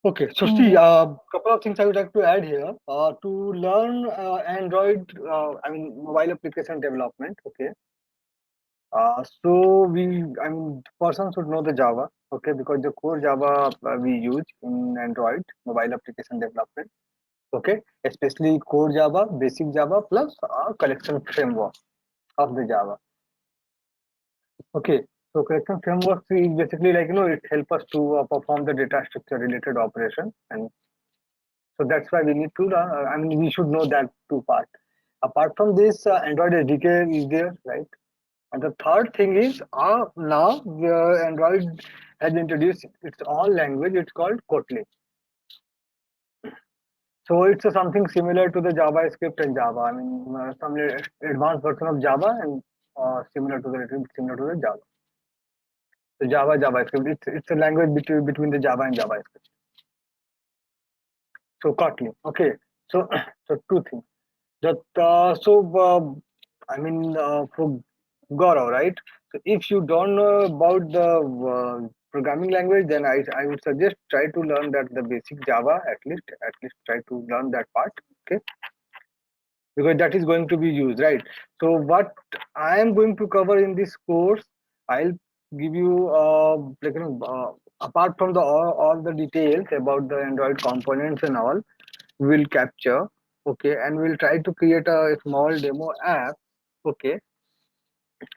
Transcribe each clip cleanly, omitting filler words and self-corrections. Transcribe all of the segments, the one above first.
Okay, so see, Yes. couple of things I would like to add here. To learn Android, I mean mobile application development. Okay, so I mean, person should know the Java. Okay, because the core Java we use in Android mobile application development. Okay, especially core Java, basic Java plus collection framework of the Java. Okay, so collection framework is basically like it helps us to perform the data structure related operation, and so that's why we need to learn. I mean, we should know that two part. Apart from this, Android SDK is there, right? And the third thing is now Android has introduced its own language. It's called Kotlin. So it's something similar to the JavaScript and Java. I mean, some advanced version of Java and similar to the Java. So Java JavaScript. It's a language between the Java and JavaScript. So Kotlin. Okay. So so two things. I mean, for Gaurav, right? So if you don't know about the programming language, then I would suggest try to learn that the basic Java at least try to learn that part, okay? Because that is going to be used, right? So what I am going to cover in this course, I'll give you apart from the all the details about the Android components and all, we'll capture, okay, and we'll try to create a small demo app, okay,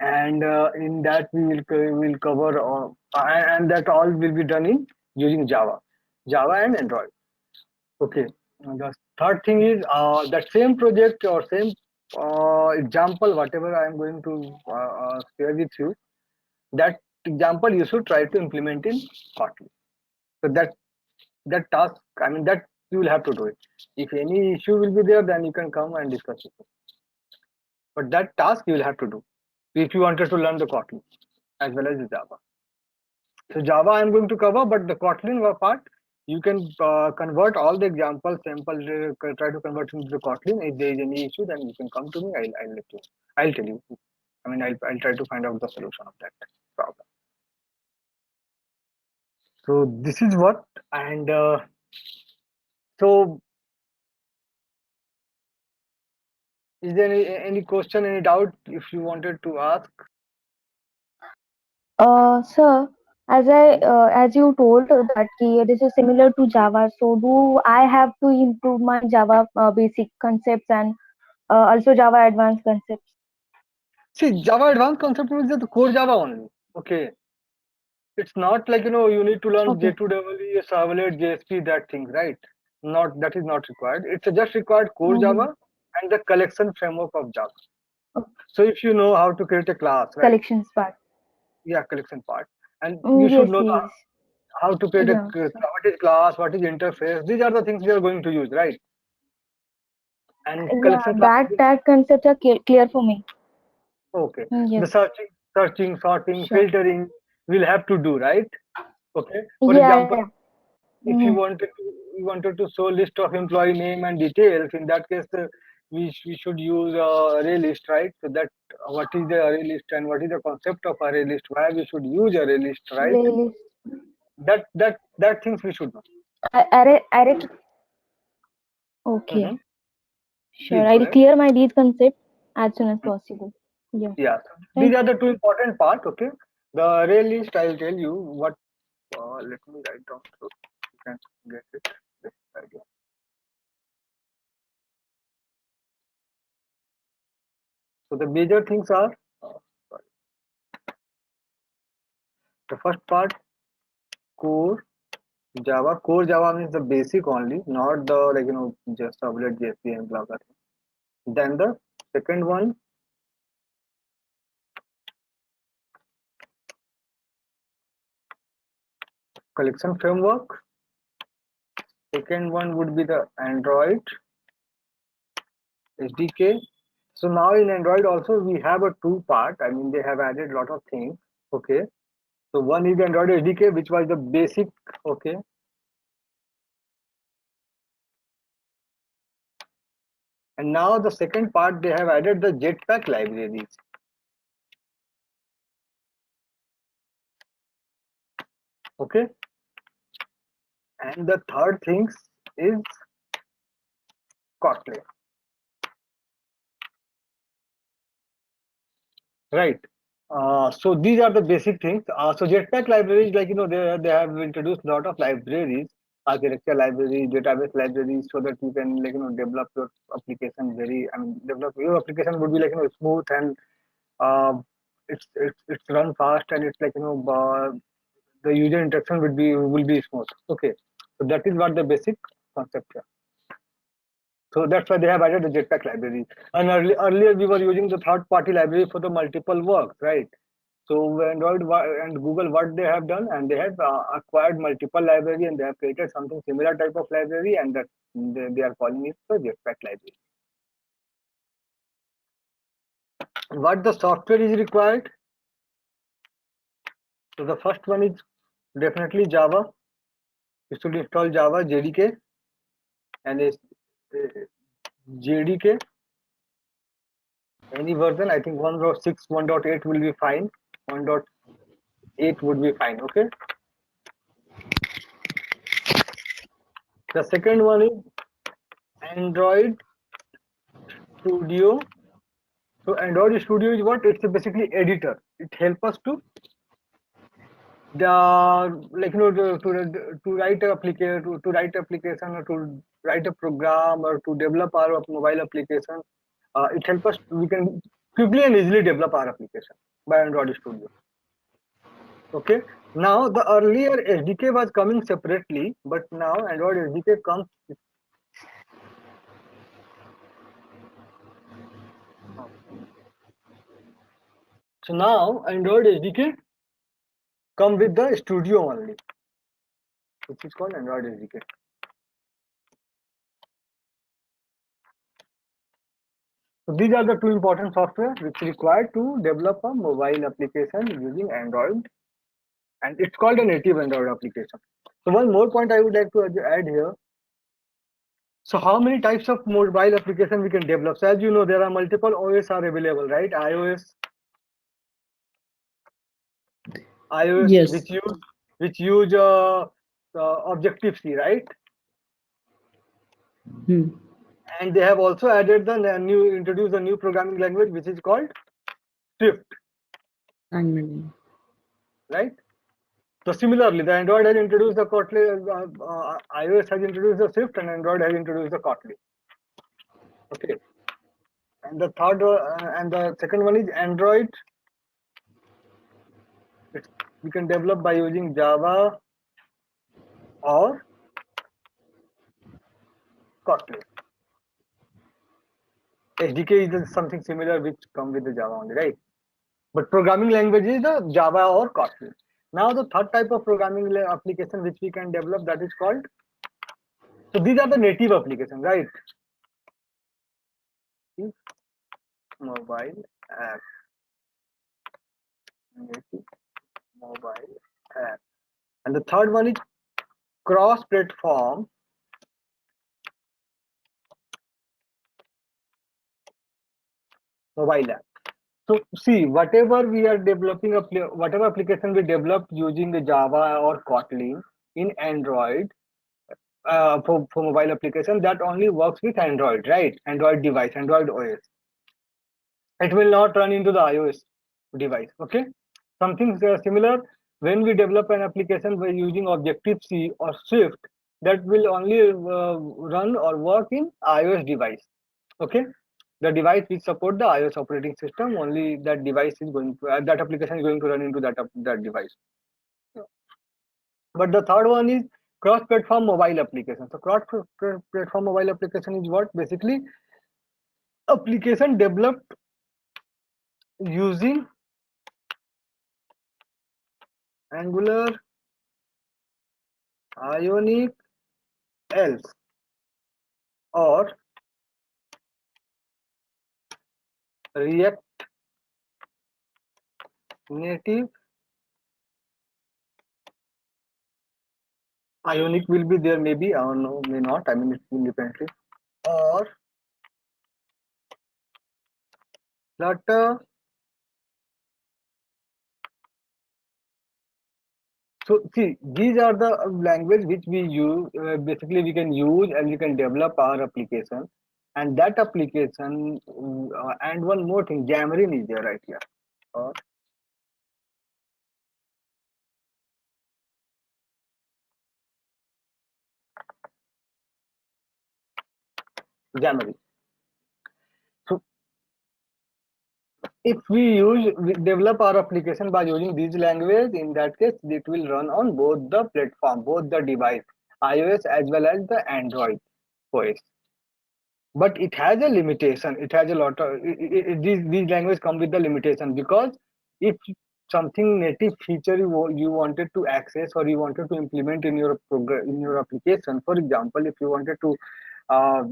and in that we will cover and that all will be done in using Java and Android, okay. And the third thing is that same project or same example whatever I am going to share with you, that example you should try to implement in Kotlin. So that task, I mean, that you will have to do it. If any issue will be there, then you can come and discuss it, but that task you will have to do if you wanted to learn the Kotlin as well as the Java. So Java I'm going to cover, but the Kotlin part you can convert all the examples sample, try to convert into the Kotlin. If there is any issue, then you can come to me. I'll let you. I'll tell you. I mean, I'll try to find out the solution of that problem. So this is what, and so is there any question, any doubt if you wanted to ask? Sir, as you told that this is similar to Java, so do I have to improve my Java basic concepts and also Java advanced concepts? See, Java advanced concept is the core Java only. Okay, it's not like you need to learn Okay. J2EE, servlet, JSP, that thing, right? Not that is not required. It's just required core Mm-hmm. Java and the collection framework of Java. Okay. So if you know how to create a class, right? Collections part. Yeah, collection part, and you Mm, should yes, know yes. how to create a Yeah. what is class, what is interface. These are the things we are going to use, right? And Yeah, collection class. that concepts are clear for me. Okay, the Yes, searching, sorting, sure. filtering, we'll have to do, right? Okay. For Yeah, example, yeah. if Mm-hmm. you wanted to show list of employee name and details, in that case we should use array list, right? So that what is the array list and what is the concept of array list, why we should use array list, right? Playlist. That things we should know. Array. Hmm. Okay. Sure. Please go I'll ahead. clear my these concepts as soon as possible. Yeah. Yeah, so these Thank are you. the two important part, okay. The array list, I'll tell you what, let me write down so you can get it, this idea. So the major things are, sorry, the first part, core Java. Core Java means the basic only, not the just servlet, JSP and blah blah. Then the second one, collection framework. Second one would be the Android SDK. So now in Android also we have a two part. I mean they have added lot of things. Okay. So one is Android SDK, which was the basic. Okay. And now the second part they have added the Jetpack libraries. Okay. And the third thing is Kotlin, right? So these are the basic things. So Jetpack libraries, like they have introduced a lot of libraries, architecture libraries, database libraries, so that you can develop your application very. I mean, develop your application would be smooth and uh, it's run fast and it's the user interaction will be smooth. Okay, so that is what the basic concept here. So that's why they have added the Jetpack library. And earlier we were using the third-party library for the multiple works, right? So Android and Google, what they have done, and they have acquired multiple library and they have created something similar type of library, and that they are calling it the Jetpack library. What the software is required? So the first one is definitely Java. You should install Java JDK and a JDK, any version. I think 1.6, 1.8 will be fine. 1.8 would be fine. Okay. The second one is Android Studio. So Android Studio is what? It's basically editor. It helps us to to write a application to write application or to write a program or to develop our mobile application. It helps us. We can quickly and easily develop our application by Android Studio. Okay. Now the earlier SDK was coming separately, but now Android SDK comes. So now Android SDK come with the Studio only, which is called Android SDK. So these are the two important software which required to develop a mobile application using Android, and it's called a native Android application. So one more point I would like to add here. So how many types of mobile application we can develop? So as you know, there are multiple OS are available, right? iOS Yes. which use Objective C, right? Hmm. And they have also added the introduced a new programming language which is called Swift, Angry. right? So similarly, the Android has introduced the Kotlin, iOS has introduced the Swift, and Android has introduced the Kotlin. Okay, and the second one is Android. It's, we can develop by using Java or Kotlin. SDK is something similar which come with the Java only, right? But programming language is the Java or Kotlin. Now the third type of programming application which we can develop, that is called. So these are the native applications, right? Mobile app, native mobile app. And the third one is cross-platform mobile app. So see, whatever we are developing, whatever application we develop using the Java or Kotlin in Android for mobile application, that only works with Android, right? Android device, Android OS. It will not run into the iOS device. Okay, something similar. When we develop an application by using Objective C or Swift, that will only run or work in iOS device. Okay, the device which support the iOS operating system, only that device is going to that application is going to run into that device. But the third one is cross-platform mobile application. So cross-platform mobile application is what? Basically application developed using Angular, Ionic, else, or React Native. Ionic will be there, maybe, or no, may not. I mean, it's independently. Or Flutter So see, these are the language which we use. Basically, we can use and we can develop our application. And that application, and one more thing, Xamarin is there right here. Uh, Xamarin. So if we develop our application by using these language, in that case, it will run on both the platform, both the device, iOS as well as the Android OS. But it has a limitation. It has a lot of these languages come with the limitation, because if something native feature you wanted to access or you wanted to implement in your program, in your application, for example, if you wanted to uh,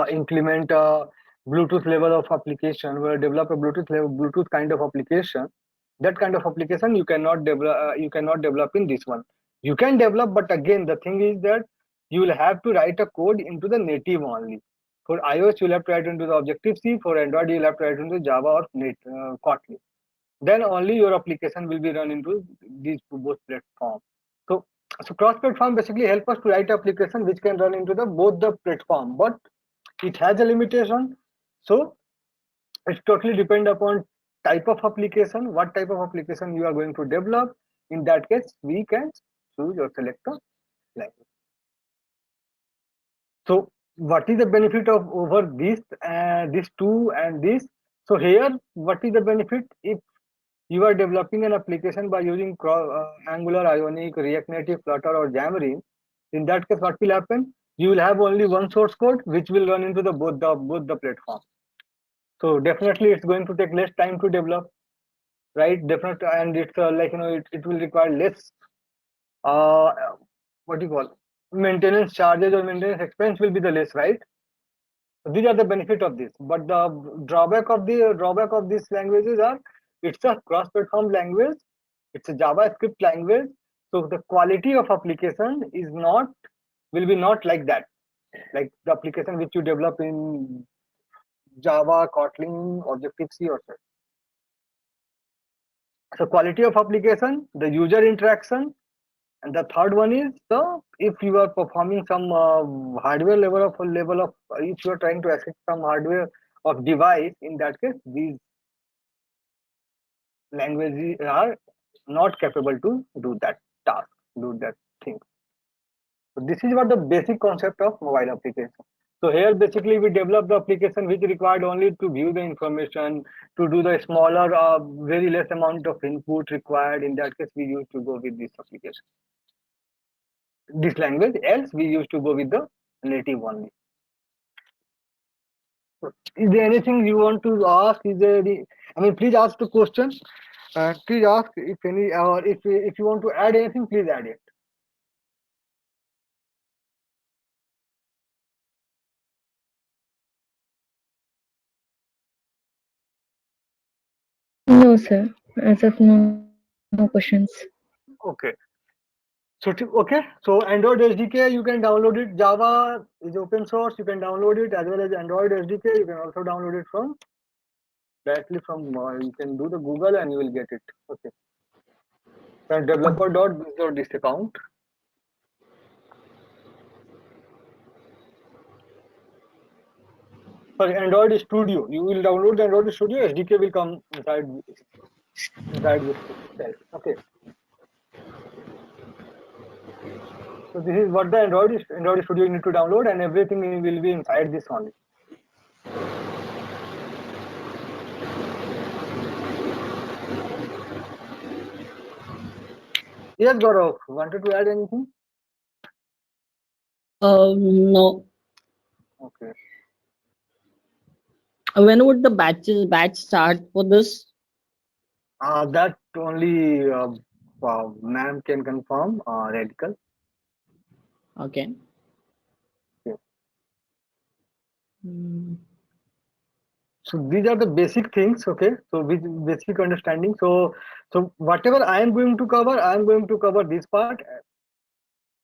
implement a Bluetooth level of application, or develop a Bluetooth kind of application, that kind of application you cannot develop in this one. You can develop, but again the thing is that you will have to write a code into the native only. For iOS you'll have to write into the Objective C. For Android you'll have to write into Java or Kotlin. Then only your application will be run into these both platforms. So cross platform basically help us to write application which can run into the both the platform, but it has a limitation. So it's totally depend upon type of application, what type of application you are going to develop. In that case we can choose or select a language. So what is the benefit of over this two and this? So here, what is the benefit if you are developing an application by using Angular, Ionic, React Native, Flutter, or Xamarin? In that case, what will happen? You will have only one source code which will run into the both the platform. So definitely, it's going to take less time to develop, right? Definitely, and it's like it will require less uh, what do you call, maintenance charges or maintenance expense will be the less, right? So these are the benefit of this. But the drawback of these languages are it's a cross-platform language. It's a JavaScript language. So the quality of application is not will be not like that, like the application which you develop in Java, Kotlin, Objective C, or so. So quality of application, the user interaction, and the third one is the if you are performing some hardware level of if you are trying to access some hardware of device, in that case these languages are not capable to do that task, do that thing. So this is what the basic concept of mobile application. So here basically we develop the application which required only to view the information, to do the smaller, very less amount of input required. In that case, we used to go with this application, this language. Else, we used to go with the native only. So is there anything you want to ask? Is there any? I mean, please ask the question. Please ask if any, or if you want to add anything, please add it. No, sir. As of now, no questions. Okay. So okay, so Android SDK you can download it. Java is open source. You can download it as well as Android SDK. You can also download it from directly from you can do the Google and you will get it. Okay. And developer.biz.this account. Sorry, Android Studio. You will download the Android Studio. SDK will come inside this itself. Okay. So this is what the Android Studio you need to download, and everything will be inside this only. Yes, Gaurav, wanted to add anything? No. Okay. When would the batch start for this? That only ma'am can confirm. Radical. Okay. Okay. Mm, So these are the basic things. Okay. So with basic understanding. So whatever I am going to cover, I am going to cover this part.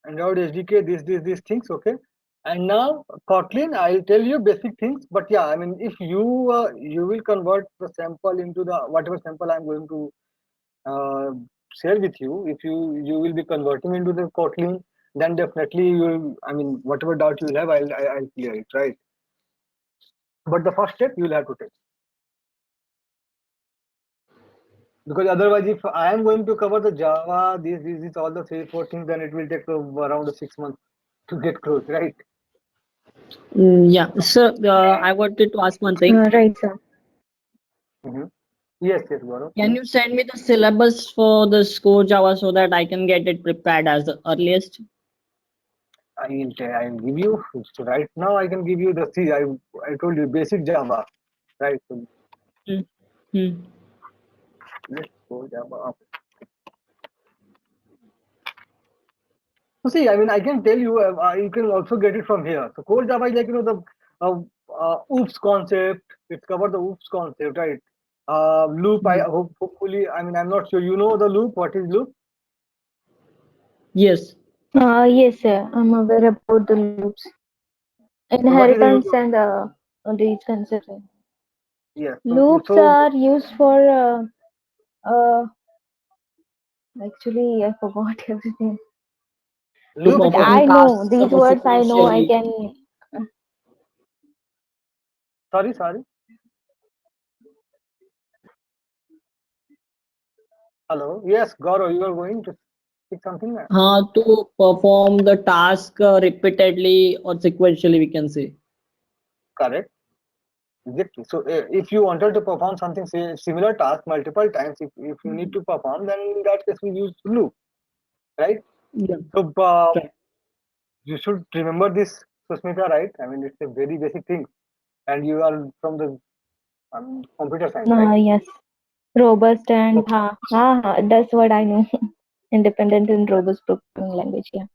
Android SDK, these things. Okay. And now Kotlin, I'll tell you basic things. But yeah, I mean, if you will convert the sample into the whatever sample I'm going to uh, share with you. If you will be converting into the Kotlin, then definitely you will. I mean, whatever doubt you will have, I'll clear it, right? But the first step you will have to take, because otherwise, if I am going to cover the Java, these all the three four things, then it will take around 6 months to get close, right? Yeah. So I wanted to ask one thing. Right, sir. Hmm. Yes, yes, Gaurav, Can please. you send me the syllabus for this core Java so that I can get it prepared as the earliest? I'll give you. So right now, I can give you the see. I told you basic Java, right? So Hmm. Hmm. let's go Java. So see, I mean, I can tell you, you can also get it from here. So core Java is like the OOPS concept. It covers the OOPS concept, right? Loop. Hmm. Hopefully, I mean, I'm not sure. You know the loop. What is loop? Yes. Yes, sir. I'm aware about the loops, So what is the use inheritance, of and these concepts. yes? Loops are used for uh, actually I forgot everything. To Loop But is like perform I know tasks these words. I know I sequentially. can. sorry. Hello. Yes, Gaurav, you are going to speak something. To perform the task repeatedly or sequentially, we can say. Correct. Exactly. So if you wanted to perform something similar task multiple times, if you need to perform, then in that case we use loop, right? Yeah. So Right. you should remember this, Susmita, right? I mean, it's a very basic thing, and you are from the computer science, right? Yes, robust and Okay. that's what I know. Independent and robust programming language. Yeah.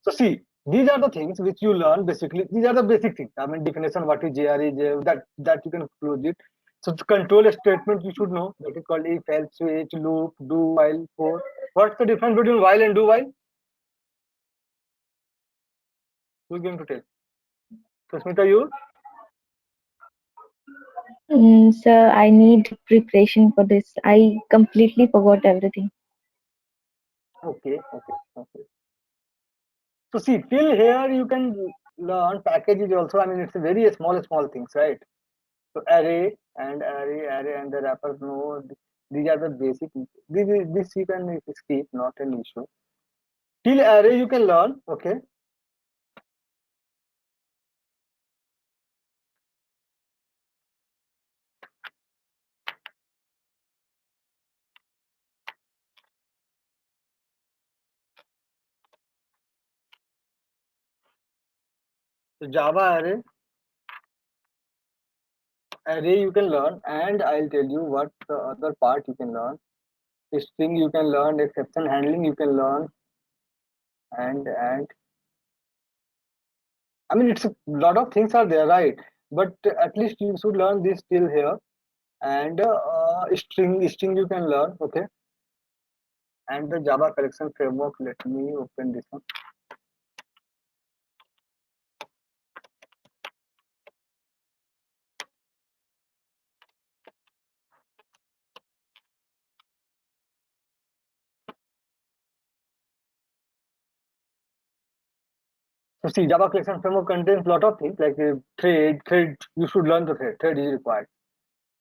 So see, these are the things which you learn basically. These are the basic things. I mean, definition, what is JRE, that you can close it. So to control a statement, you should know that is called if, else, switch, loop, do, while, for. What's the difference between while and do while? Who's going to tell? Susmita, you? Sir, I need preparation for this. I completely forgot everything. Okay. So see, till here you can learn packages also. I mean, it's a very small things, right? So array, and the wrapper. No, these are the basic. This you can skip, not an issue. Till array you can learn. Okay. So Java array you can learn, and I'll tell you what the other part you can learn. String you can learn, exception handling you can learn, and I mean it's a lot of things are there, right? But at least you should learn this till here. And string you can learn, okay? And the Java collection framework. Let me open this one. So see, Java collection framework contains lot of things like thread. You should learn the thread. Thread is required.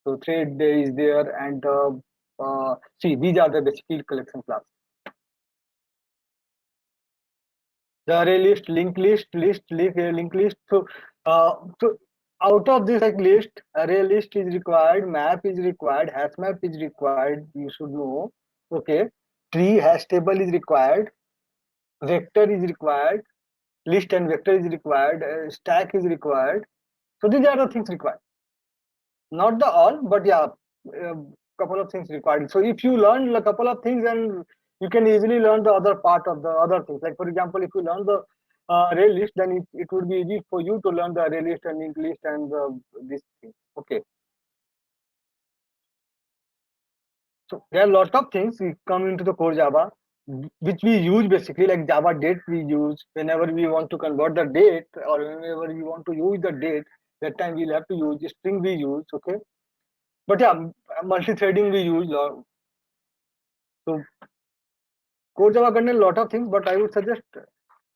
So thread is there, and see, these are the basically collection class. The array list, linked list. So out of this like list, array list is required, map is required, hash map is required. You should know. Okay, tree hash table is required, vector is required, list and vector is required, stack is required. So these are the things required. Not the all, but yeah, a couple of things required. So if you learn a couple of things, then you can easily learn the other part of the other things. Like for example, if you learn the array list, then it would be easy for you to learn the array list and linked list and this thing. Okay. So there are a lot of things we come into the core Java, which we use basically like Java date we use whenever we want to convert the date or whenever we want to use the date. That time we'll have to use the string we use. Okay. But yeah, multi-threading we use. So core Java contains a lot of things, but I would suggest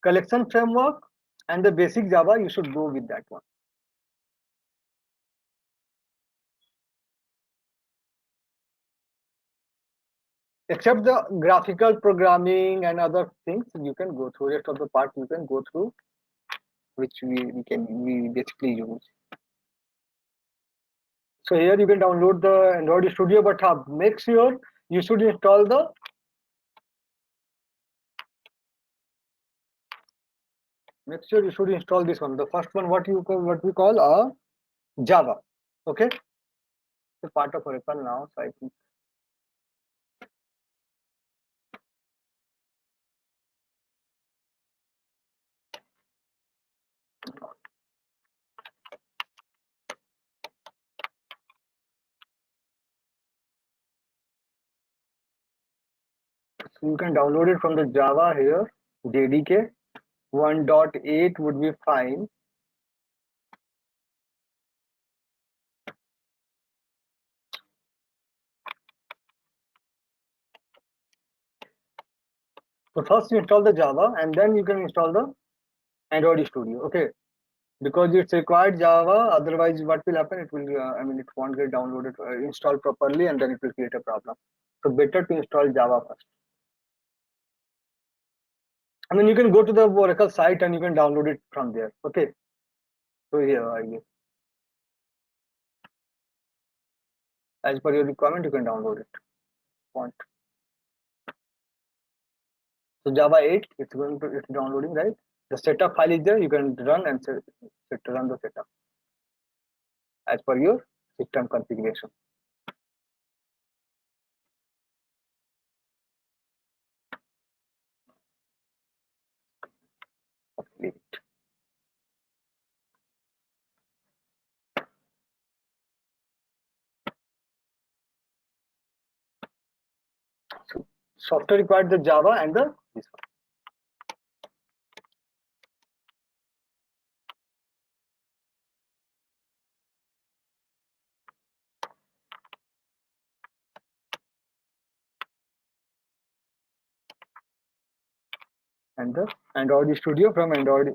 collection framework and the basic Java. You should go with that one. Except the graphical programming and other things, you can go through. Rest of the part you can go through, which we basically use. So here you can download the Android Studio, but make sure you should install the make sure you should install this one. The first one, what we call a Java. Okay, it's a part of Oracle now. So I think so you can download it from the Java here. JDK 1.8 would be fine. So first you install the Java and then you can install the Android Studio. Okay, because it's required Java. Otherwise, what will happen? It will, it won't get downloaded, installed properly, and then it will create a problem. So better to install Java first. You can go to the Oracle site and you can download it from there. Okay. So here I guess, as per your requirement, you can download it. Want. So Java 8, it's downloading, right? The setup file is there. You can run and run the setup as per your system configuration. Complete. So software required the Java and the this one. And the Android Studio from Android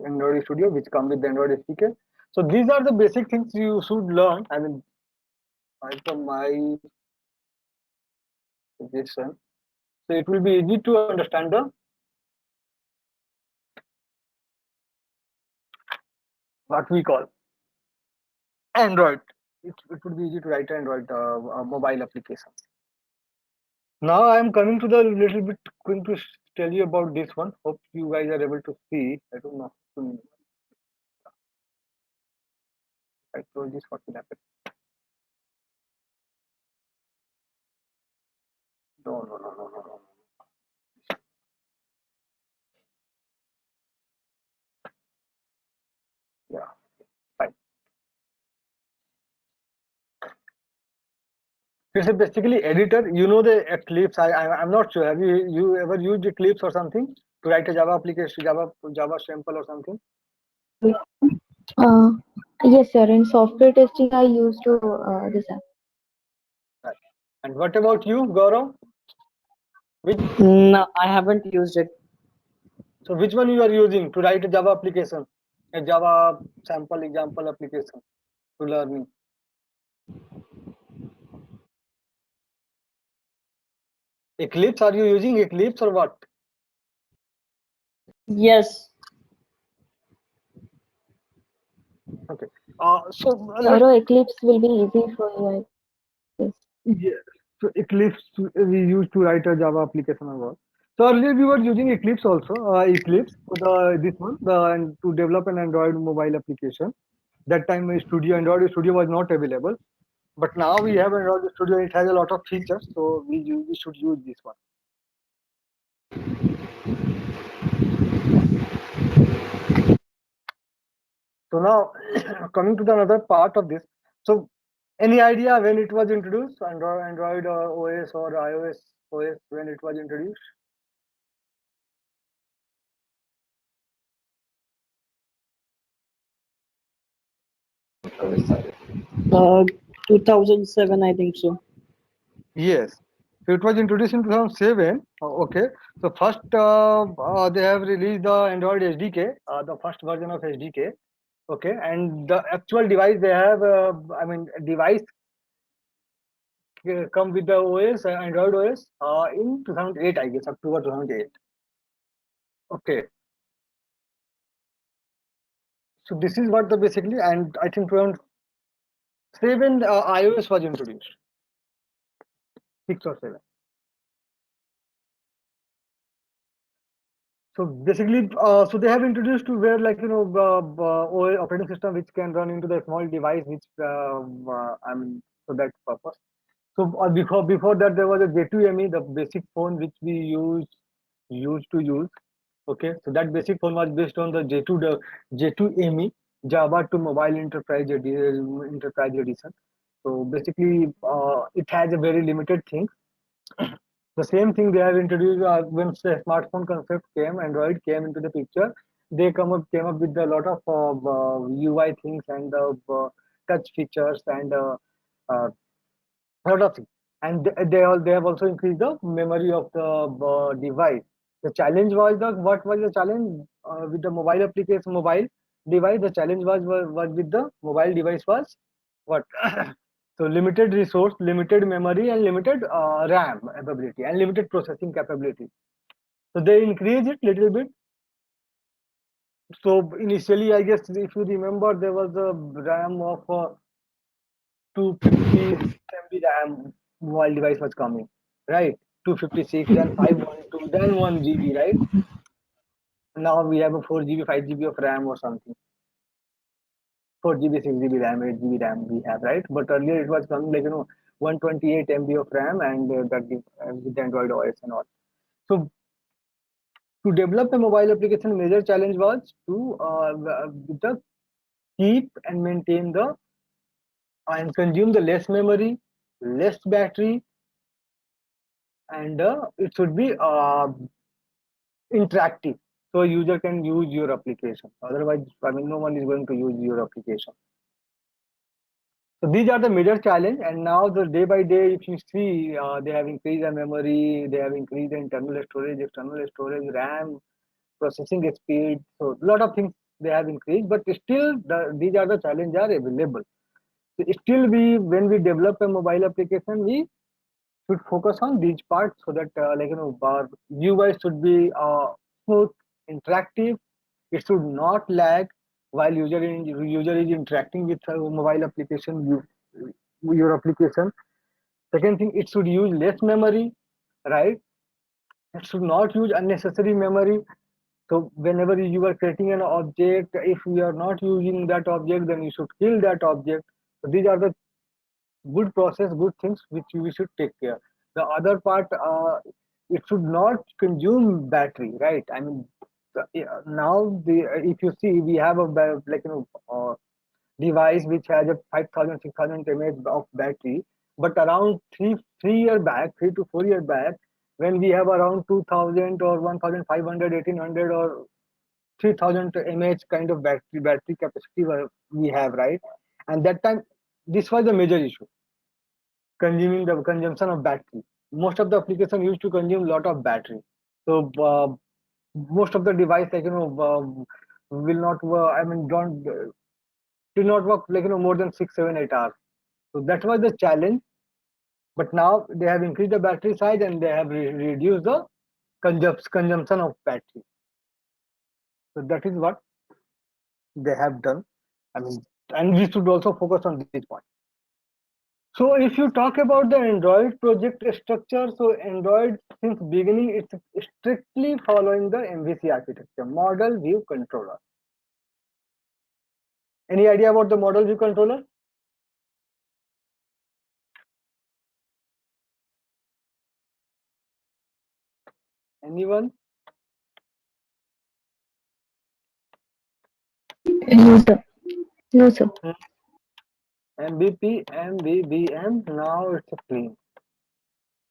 Studio, which come with the Android SDK. So these are the basic things you should learn. As per my suggestion, so it will be easy to understand the what we call Android. It would be easy to write Android mobile applications. Now I am coming to the little bit going to tell you about this one. Hope you guys are able to see. I don't know. I told this what will happen. No. Yeah, fine. This is basically editor. You know the Eclipse. I'm not sure. Have you ever used Eclipse or something to write a Java application, Java sample or something? Uh, yes, sir. In software testing, I used to this app. Right. And what about you, Gaurav? Which No, I haven't used it. so which one you are using to write a Java application, a Java sample example application to learning? Eclipse? Are you using Eclipse or what? Yes. Okay. So let's Or Eclipse will be easy for you, I guess. yeah. So Eclipse we use to write a Java application or what? So earlier we were using Eclipse also, Eclipse for the this one, and to develop an Android mobile application. That time Android Studio was not available, but now we have Android Studio. It has a lot of features, so we should use this one. So now coming to the another part of this. So any idea when it was introduced, Android OS or iOS OS when it was introduced? 2007, I think so. Yes. So it was introduced in 2007. Okay. So first, they have released the Android SDK, the first version of SDK. Okay, and the actual device they have, device come with the OS, Android OS, in 2008, I guess, October 2008. Okay, so this is what the basically, and I think 2007 iOS was introduced, 6 or 7. So basically, so they have introduced to where, like, OS operating system which can run into the small device, which for that purpose. So before that there was a J2ME, the basic phone which we used to use. Okay, so that basic phone was based on the J2ME, Java to Mobile Enterprise Edition. So basically, it has a very limited thing. The same thing they have introduced when the smartphone concept came, Android came into the picture. They came up with a lot of UI things and touch features and uh, lot of things. And they have also increased the memory of the device. The challenge was the what was the challenge with the mobile application, mobile device. The challenge was with the mobile device was what? So limited resource, limited memory, and limited RAM capability, and limited processing capability. So they increased it little bit. So initially, I guess if you remember, there was a RAM of 250 MB RAM mobile device was coming, right? 256, then 512, then 1 GB, right? Now we have a 4 GB, 5 GB of RAM or something. 4 GB, 6 GB RAM, 8 GB RAM we have, right? But earlier it was coming like 128 MB of RAM and with Android OS and all. So to develop a mobile application, major challenge was to the keep and maintain the and consume the less memory, less battery, and it should be interactive, so a user can use your application. Otherwise, I mean, no one is going to use your application. So these are the major challenge. And now the day by day, if you see, they have increased the memory, they have increased the internal storage, external storage, RAM, processing speed. So a lot of things they have increased, but still these are the challenge are available. So still, when we develop a mobile application, we should focus on these parts so that our UI should be smooth, interactive. It should not lag while user is interacting with a mobile application. Your application. Second thing, it should use less memory, right? It should not use unnecessary memory. So whenever you are creating an object, if you are not using that object, then you should kill that object. So these are the good process, good things which we should take care. The other part, it should not consume battery, right? I mean, now if you see, we have a device which has a 5,000, 6,000 mAh of battery, but around 3 year back, 3 to 4 year back, when we have around 2,000 or 1,500, 1,800 or 3,000 mAh kind of battery capacity we have, right? And that time, this was a major issue, consuming the consumption of battery. Most of the application used to consume a lot of battery. So most of the device, will not work. I mean, don't do not work more than 6, 7, 8 hours. So that was the challenge. But now they have increased the battery size and they have reduced the consumption of battery. So that is what they have done. I mean, and we should also focus on this point. So if you talk about the Android project structure, so Android since beginning it's strictly following the MVC architecture, model view controller. Any idea about the model view controller? Anyone? No, sir. No, sir. MVP, MVVM, now it's a clean.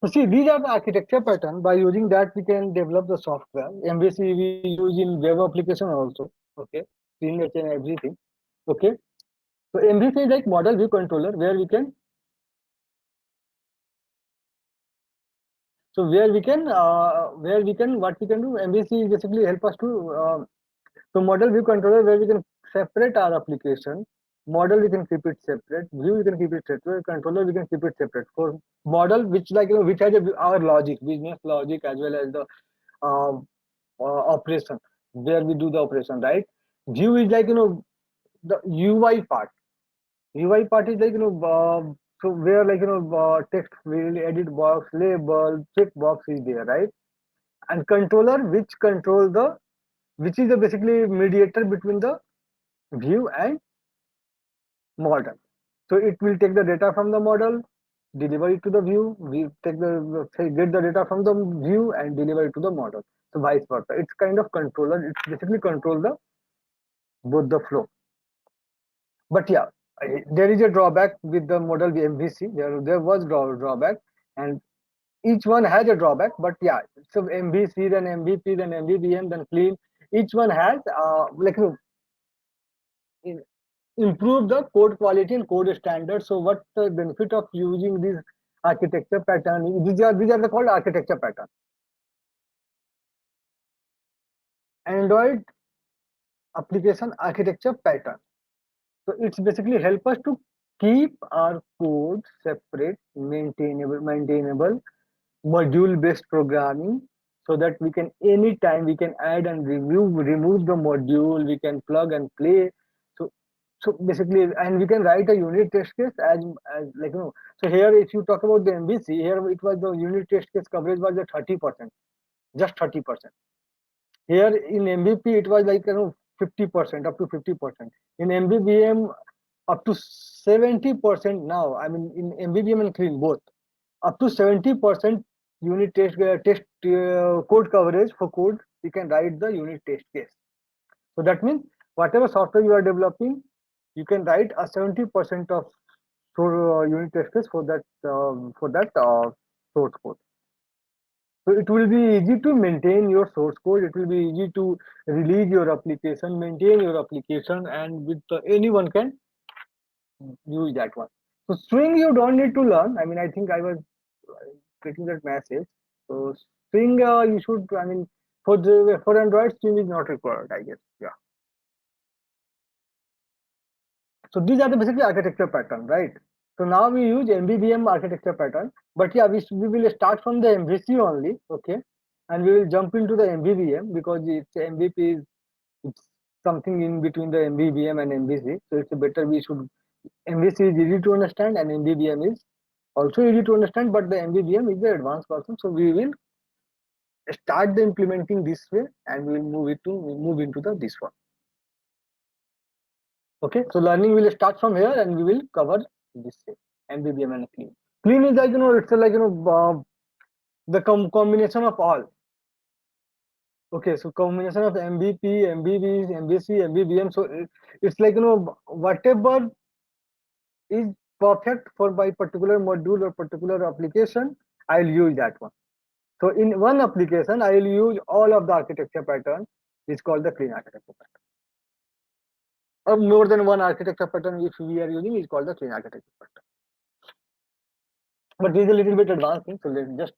So see, these are the architecture pattern. By using that, we can develop the software. MVC we use in web application also. Okay, screen and everything. Okay, so MVC is like model view controller where we can So where we can what we can do, MVC basically help us to so model view controller where we can separate our application. Model we can keep it separate. View we can keep it separate. Controller we can keep it separate. For model, which like which has our logic, business logic as well as the uh, operation where we do the operation, right? View is like the UI part. UI part is like so where like text field, edit box, label, check box is there, right? And controller which is the basically mediator between the view and model. So it will take the data from the model, deliver it to the view. We take the say get the data from the view and deliver it to the model. So vice versa. It's kind of controller. It's basically control the both the flow. But yeah, there is a drawback with the model MVC. There was drawback, and each one has a drawback. But yeah, so MVC, then MVP, then MVVM, then clean. Each one has like improve the code quality and code standards. So what's the benefit of using this architecture pattern? These are the called architecture pattern. Android application architecture pattern. So it's basically help us to keep our code separate, maintainable, module based programming, so that we can anytime we can add and remove the module, we can plug and play. So so basically, and we can write a unit test case as like so here if you talk about the MVC, here it was the unit test case coverage was at 30%, just 30%. Here in MVP it was like 50%, up to 50%. In MVVM up to 70% now. I mean in MVVM and clean both up to 70% unit test code coverage. For code you can write the unit test case. So that means whatever software you are developing, you can write a 70% of unit test case for that source code. So it will be easy to maintain your source code. It will be easy to release your application, maintain your application, and with anyone can use that one. So Swing you don't need to learn. I mean, I think I was getting that message. So Swing you should. I mean, for Android, Swing is not required. I guess. Yeah. So these are the basically architecture pattern, right? So now we use MVVM architecture pattern, but yeah, we will start from the MVC only, okay, and we will jump into the MVVM because it's MVP is it's something in between the MVVM and MVC, so it's better we should. MVC is easy to understand and MVVM is also easy to understand, but the MVVM is the advanced version, so we will start the implementing this way and we will move into the this one. Okay, so learning will start from here and we will cover this thing, MVVM and clean. Clean is like it's like the combination of all. Okay, so combination of MVP, MVVs, MVC, MVVM. So it's like whatever is perfect for my particular module or particular application, I'll use that one. So in one application, I will use all of the architecture pattern. It's called the clean architecture pattern. Or more than one architecture pattern if we are using is called the clean architecture pattern. But this is a little bit advanced thing, so let's just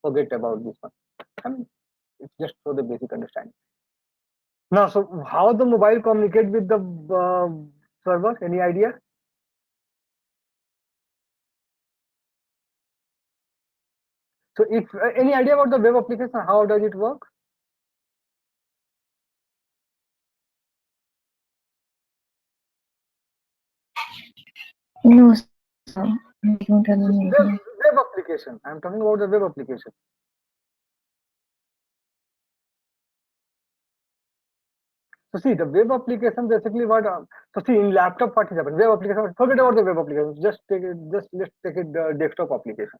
forget about this one. I mean, it's just for the basic understanding. Now, so how the mobile communicate with the server? Any idea? So, if any idea about the web application, how does it work? No, sir. I don't have So any idea. web application. I'm talking about the web application. So see, the web application basically what. So see, in laptop, what is happening? Web application. Forget about the web application. Just take it. Just let's take it the desktop application.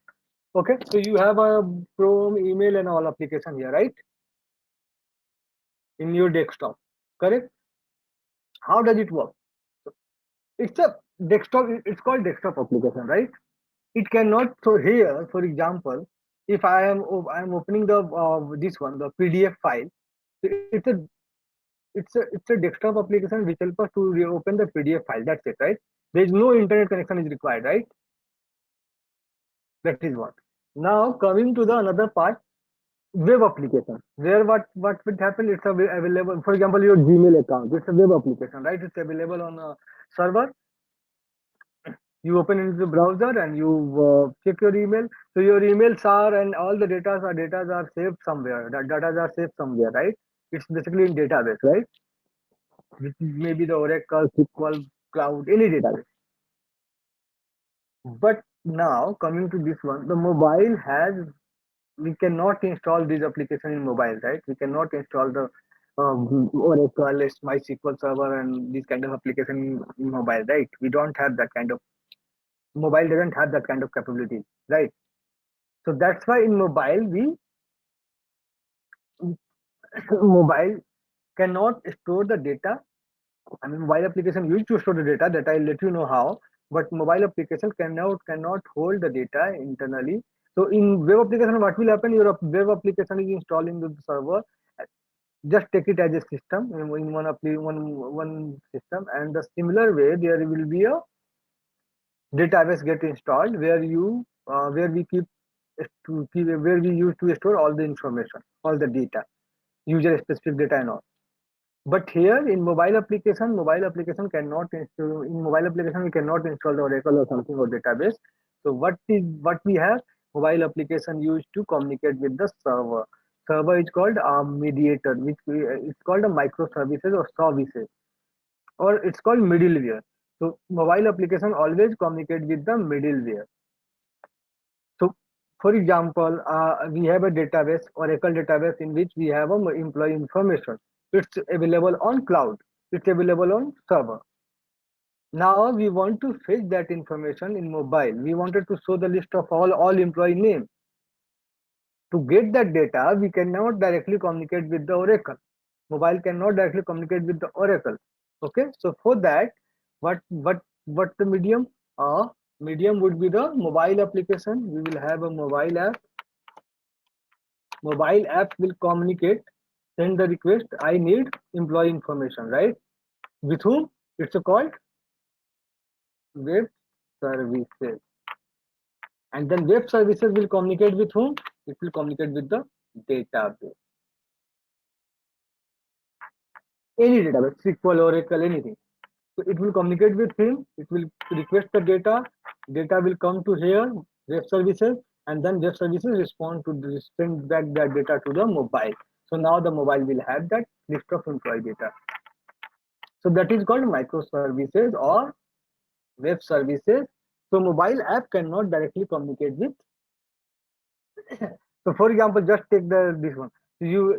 Okay. So you have a Chrome, email, and all application here, right? In your desktop, correct? How does it work? So it's a desktop. It's called desktop application, right? It cannot. So here, for example, if I am opening the this one, the PDF file. So it's a desktop application which helps us to reopen the PDF file. That's it, right? There is no internet connection is required, right? That is what. Now coming to the another part, web application, where what would happen, it's available, for example, your Gmail account, it's a web application, right? It's available on a server. You open into the browser and you check your email. So your emails are, and all the data are saved somewhere, that data are saved somewhere, right? It's basically in database, right? Which is maybe the Oracle, SQL, cloud, any database. But now coming to this one, the mobile has, we cannot install this application in mobile, right? We cannot install the Oracle, MySQL server, and this kind of application in mobile, right? We don't have that kind of, mobile doesn't have that kind of capability, right? So that's why in mobile we mobile cannot store the data. I mean, mobile application used to store the data, that I'll let you know how, but mobile application cannot hold the data internally. So in web application, what will happen? Your web application is installed into the server. Just take it as a system in one system, and the similar way there will be a database get installed where you where we where we use to store all the information, all the data, user specific data and all. But here in mobile application cannot install, in mobile application we cannot install the Oracle or something or database. So what we have, mobile application used to communicate with the server. Server is called a mediator, it's called a microservices or services, or it's called middleware. So mobile application always communicate with the middleware. So, for example, we have a database, Oracle database, in which we have a employee information. It's available on cloud. It's available on server. Now we want to fetch that information in mobile. We wanted to show the list of all employee names. To get that data, we cannot directly communicate with the Oracle. Mobile cannot directly communicate with the Oracle. Okay, so for that, what the medium? Medium would be the mobile application. We will have a mobile app. Mobile app will communicate, send the request, I need employee information, right? With whom? It's a called web services. And then web services will communicate with whom? It will communicate with the database. Any database, SQL, Oracle, anything. So it will communicate with him, it will request the data will come to here, web services, and then web services respond to send back that data to the mobile. So now the mobile will have that list of employee data. So that is called microservices or web services. So mobile app cannot directly communicate with. So for example, just take this one. You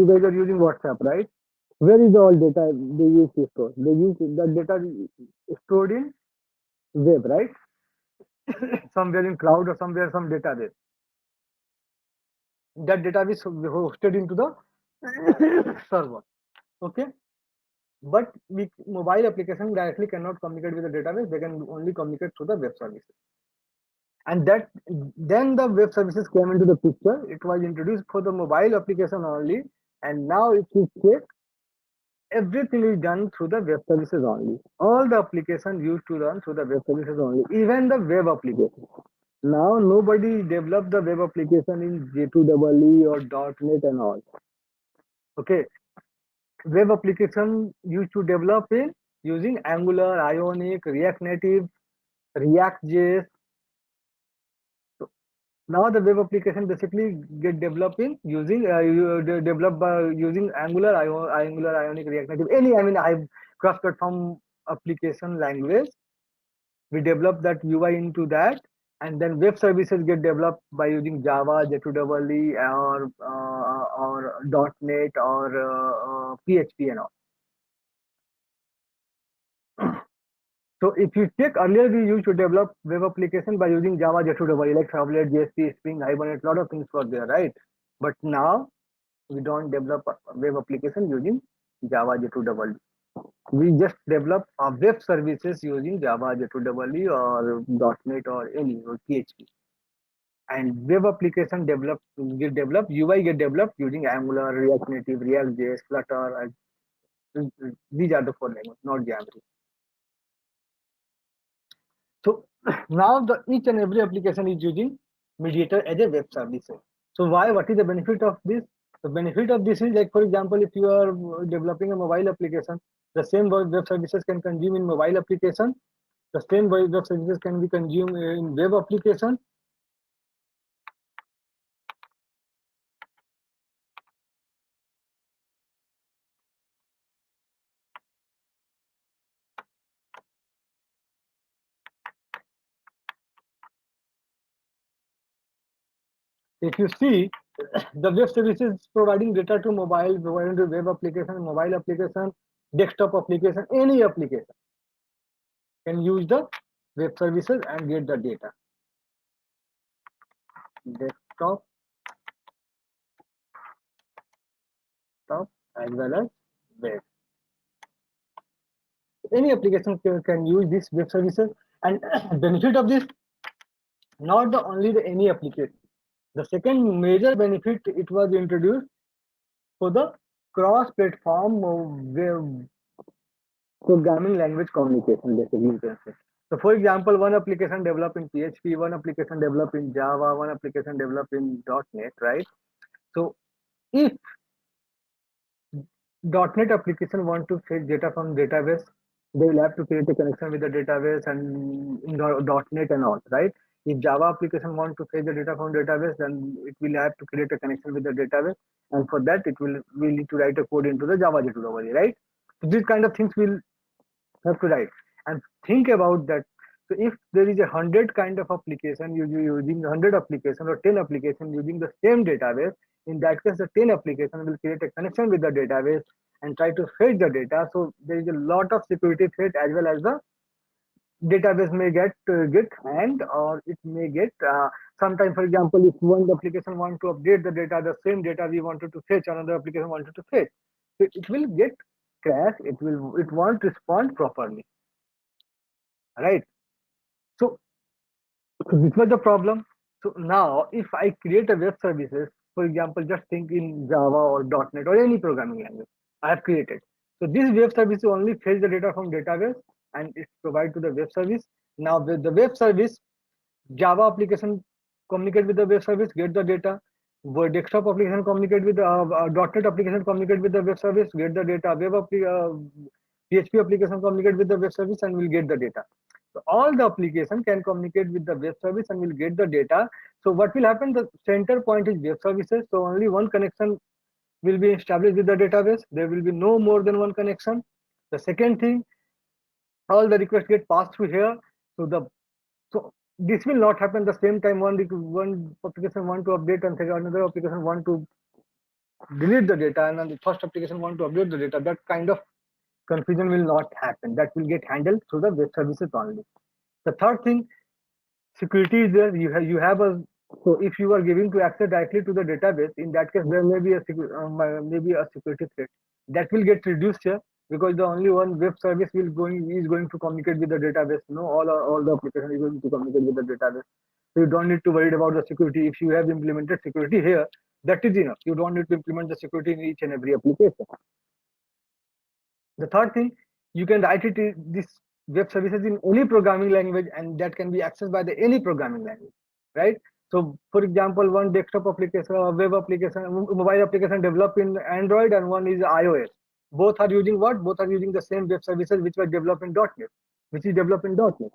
guys are using WhatsApp, right? Where is all data they use to store? They use the data stored in web, right? Somewhere in cloud or somewhere some database. That database hosted into the server. Okay, but mobile application directly cannot communicate with the database. They can only communicate through the web services. And that then the web services came into the picture. It was introduced for the mobile application only, and now if you check, everything is done through the web services only. All the application used to run through the web services only, even the web application. Now nobody developed the web application in J2EE or .NET and all. Okay, web application used to develop in using Angular, Ionic, React Native, React JS. Now the web application basically get developed in using developed by using Angular, Ionic, React Native, any, I mean, I cross-platform application language. We develop that UI into that, and then web services get developed by using Java, J2EE, or .NET or PHP and all. So if you take earlier, we used to develop web application by using Java, J2EE, like Servlet, JSP, Spring, Hibernate, lot of things were there, right? But now we don't develop a web application using Java, J2EE. We just develop our web services using Java, J2EE or .NET or any or PHP. And web application get developed, UI get developed using Angular, React Native, React JS, Flutter. These are the four languages, not Xamarin. So Now the each and every application is using mediator as a web service. So why? What is the benefit of this? The benefit of this is like, for example, if you are developing a mobile application, the same web services can consume in mobile application. The same web services can be consumed in web application. If you see, the web services providing data to mobile, providing to web application, mobile application, desktop application, any application can use the web services and get the data. Desktop, top as well as web. Any application can use this web services, and benefit of this, not the only the any application. The second major benefit, it was introduced for the cross-platform web programming language communication, basically you can say. So for example, one application developed in PHP, one application developed in Java, one application developed in .NET, right? So if .NET application want to fetch data from database, they will have to create a connection with the database and in .NET and all, right? If Java application want to fetch the data from database, then it will have to create a connection with the database, and for that it will need to write a code into the Java J2EE, right? So these kind of things will have to write and think about that. So if there is 100 kind of application using 100 application or 10 application using the same database, in that case the 10 application will create a connection with the database and try to fetch the data. So there is a lot of security threat, as well as the database may get hanged, or it may get sometime. For example, if one application want to update the data, the same data we wanted to fetch, another application wanted to fetch, so it will get crash. It won't respond properly, right? So this was the problem. So now if I create a web services, for example, just think in Java or .NET or any programming language I have created. So this web service only fetch the data from database and it provide to the web service. Now with the web service, Java application communicate with the web service, get the data. Word desktop application communicate with the .NET application communicate with the web service, get the data. PHP application communicate with the web service and will get the data. So all the application can communicate with the web service and will get the data. So what will happen? The center point is web services. So only one connection will be established with the database. There will be no more than one connection. The second thing, all the requests get passed through here. So this will not happen the same time. One application want to update and another application want to delete the data, and then the first application want to update the data. That kind of confusion will not happen. That will get handled through the web services only. The third thing, security is there. You have a, so if you are giving to access directly to the database, in that case there may be maybe a security threat that will get reduced here, because the only one web service is going to communicate with the database. No, all the application is going to communicate with the database. So you don't need to worry about the security. If you have implemented security here, that is enough. You don't need to implement the security in each and every application. The third thing, you can write it in this web services in any programming language, and that can be accessed by the any programming language, right? So for example, one desktop application or web application, mobile application developed in Android, and one is iOS. Both are using what? Both are using the same web services which were developed in .NET, which is developed in .NET,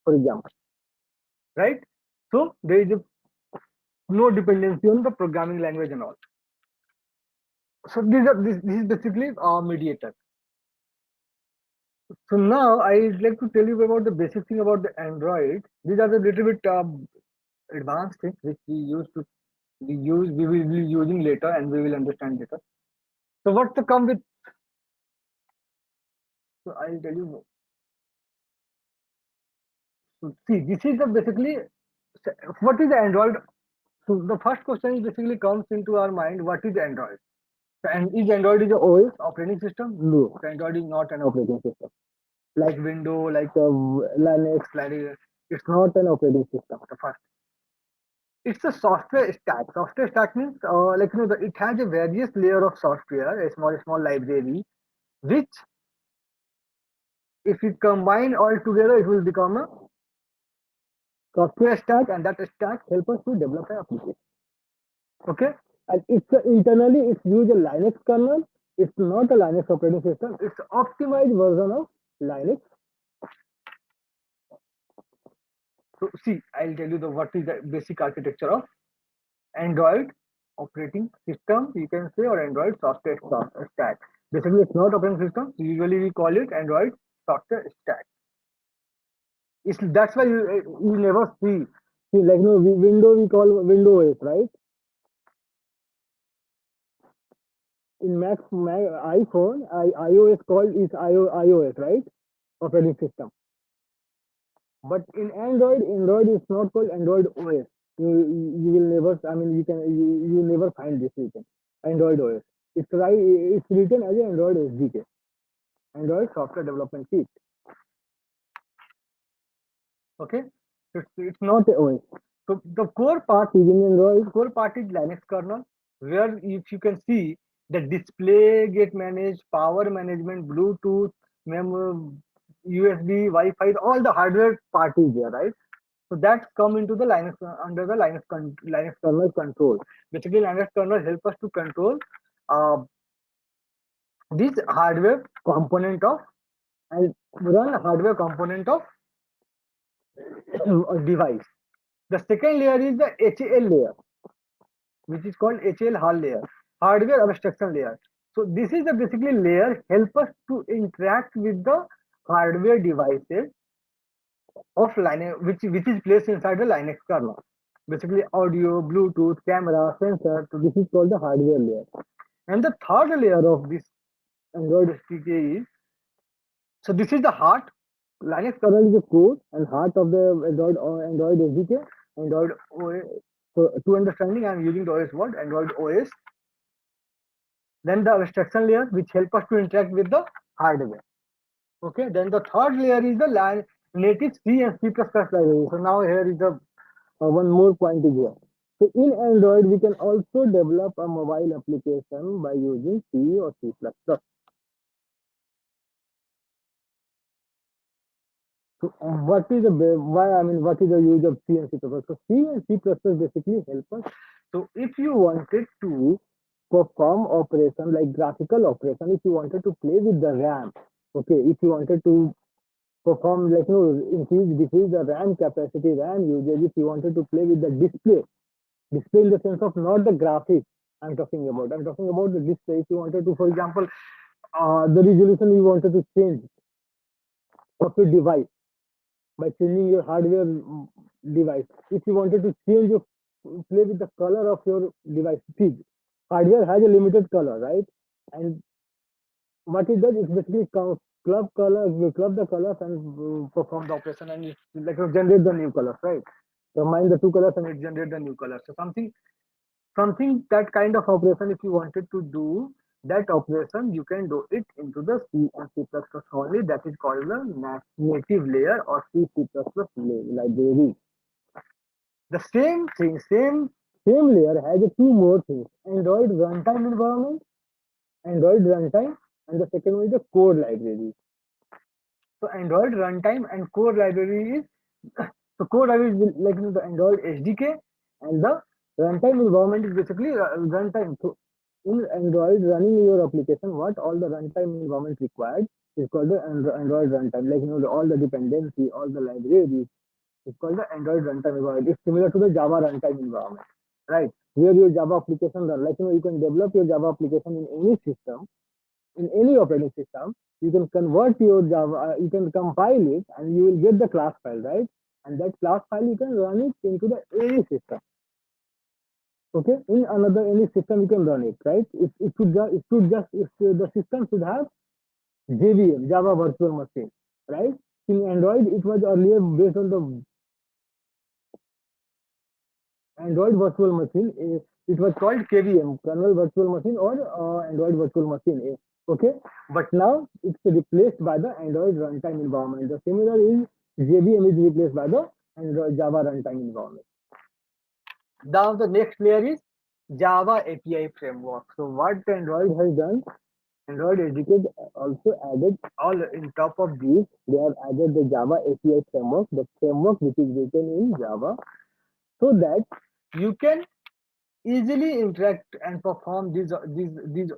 for example, right? So there is no dependency on the programming language and all. So this is basically our mediator. So now I'd like to tell you about the basic thing about the Android. These are the little bit advanced things which we will be using later and we will understand later. So what's the come with? So I'll tell you. So see, this is the basically what is the Android. So the first question is basically comes into our mind. What is Android? And is Android is a OS operating system? No, Android is not an operating system. Like Windows, like Linux, it's not an operating system. The first, it's a software stack. Software stack means like it has a various layer of software, a small library, which if you combine all together, it will become a software stack, and that stack help us to develop an application. Okay, and internally it's use a Linux kernel. It's not a Linux operating system. It's optimized version of Linux. So see, I'll tell you the what is the basic architecture of Android operating system, you can say, or Android software stack. Basically, it's not operating system. Usually, we call it Android software stack. That's why you never see like no window we call Windows, right? In iPhone, iOS called is iOS, right? Operating system. But in Android is not called Android OS. You will never. I mean, you never find this written Android OS. It's right. It's written as Android SDK, Android Software Development Kit. Okay, it's not a OS. So the core part is in Android. Core part is Linux kernel, where if you can see the display get managed, power management, Bluetooth, memory, USB, Wi-Fi, all the hardware part is there, right? So that's come into the Linux under the Linux kernel control. Basically, Linux kernel help us to control uh, this hardware component of and run hardware component of a device. The second layer is the HAL layer, which is called HAL layer, hardware abstraction layer. So this is the basically layer help us to interact with the hardware devices of Linux, which is placed inside the Linux kernel. Basically, audio, Bluetooth, camera, sensor. So this is called the hardware layer. And the third layer of this Android SDK is so this is the heart. Linux kernel is the core and heart of the Android SDK, Android OS. So to understanding, I'm using the OS word, Android OS. Then the abstraction layer, which help us to interact with the hardware. Okay. Then the third layer is the native C and C++ library. So now here is the one more point is here. So in Android, we can also develop a mobile application by using C or C++. So what is the why I mean what is the use of C and C++? So C and C++ basically help us. So if you wanted to perform operation like graphical operation, if you wanted to play with the RAM, okay, if you wanted to perform like increase decrease the RAM capacity, RAM usage, if you wanted to play with the display in the sense of not the graphics I'm talking about. I'm talking about the display. If you wanted to, for example, the resolution you wanted to change of your device by changing your hardware device. If you wanted to change your play with the color of your device, see, hardware has a limited color, right? And what it does is basically club colors, we club the colors and perform the operation and it like generate the new colors, right? Combine the two colors and it generate the new colors. So something that kind of operation if you wanted to do that operation you can do it into the C and C++ only, that is called the native layer or C++ library. The same thing, same layer has two more things: Android runtime environment, Android runtime, and the second one is the core library. So Android runtime and core library is so core library is like the Android SDK, and the runtime environment is basically runtime. So in Android running your application, what all the runtime environment required is called the Android runtime. Like all the dependency, all the libraries. It's called the Android runtime environment. It's similar to the Java runtime environment, right? Where your Java application run. Like you can develop your Java application in any system, in any operating system. You can convert your Java, you can compile it, and you will get the class file, right? And that class file you can run it into the any system. Okay, in another any system you can run it, right? The system should have JVM, Java Virtual Machine, right? In Android, it was earlier based on the Android Virtual Machine. It was called KVM, Kernel Virtual Machine, or Android Virtual Machine. Okay, but now it's replaced by the Android runtime environment. The similar is JVM is replaced by the Android Java runtime environment. Now the next layer is Java API framework. So what Android has done, Android SDK also added all in top of these. They have added the Java API framework, the framework which is written in Java, so that you can easily interact and perform these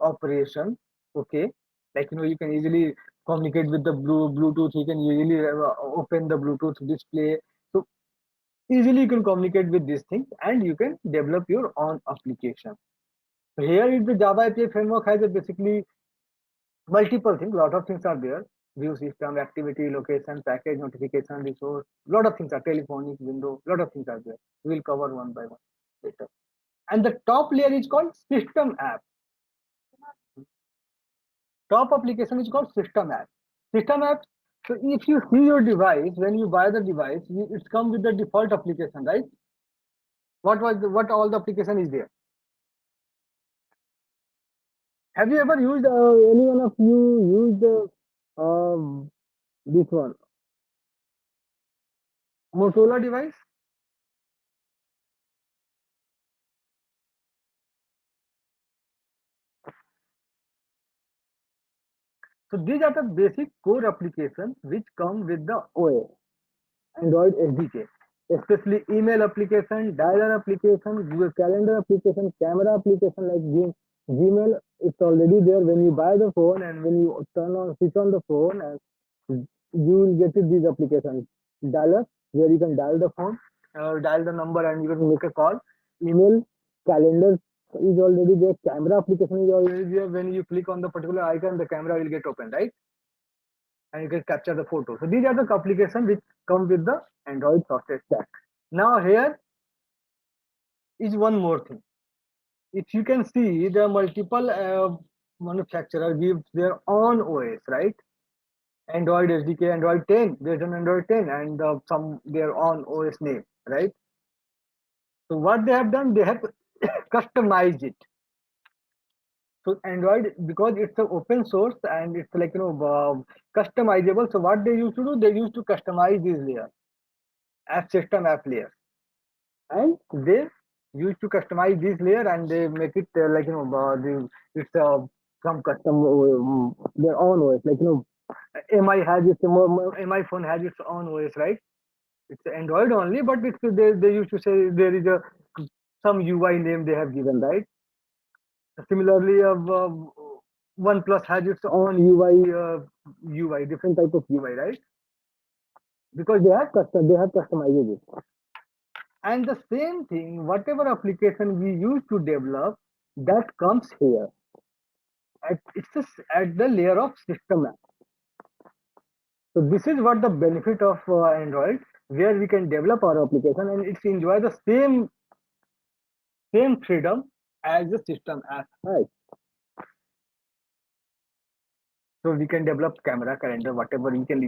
operations. Okay, like you can easily communicate with the Bluetooth. You can easily open the Bluetooth display. So easily you can communicate with these things, and you can develop your own application. So here is the Java API framework has a basically multiple things. Lot of things are there. View system, activity, location, package, notification, resource. Lot of things are telephonic, window. Lot of things are there. We will cover one by one later. And the top layer is called system app. Top application is called system app. System app. So if you see your device, when you buy the device, it's come with the default application, right? What all the application is there? Have you ever used any one of you used this one Motorola device? So these are the basic core applications which come with the OS, Android SDK, especially email application, dialer application, Google Calendar application, camera application like Gmail. It's already there when you buy the phone, and when you switch on the phone, and you will get it, these applications. Dialer, where you can dial the phone, dial the number, and you can make a call. Email, calendar is already there. Camera application is already there. When you click on the particular icon, the camera will get open, right? And you can capture the photo. So these are the applications which come with the Android software stack. Now here is one more thing. If you can see, the multiple manufacturer gives their own OS, right? Android SDK, Android 10, there's an Android 10, and some their own OS name, right? So what they have done, they have customized it. So Android, because it's an open source and it's like customizable. So what they used to do, they used to customize these layers, app system app layers, and they used to customize this layer, and they make it it's some custom their own OS. MI has its MI phone has its own OS, right? It's Android only, but they used to say there is a some UI name they have given, right? Similarly, OnePlus has its own UI, different type of UI, right? Because they have customized it. And the same thing, whatever application we use to develop, that comes here. At the layer of system app. So this is what the benefit of Android, where we can develop our application and it's enjoy the same freedom as the system app, right? So we can develop camera, calendar, whatever we can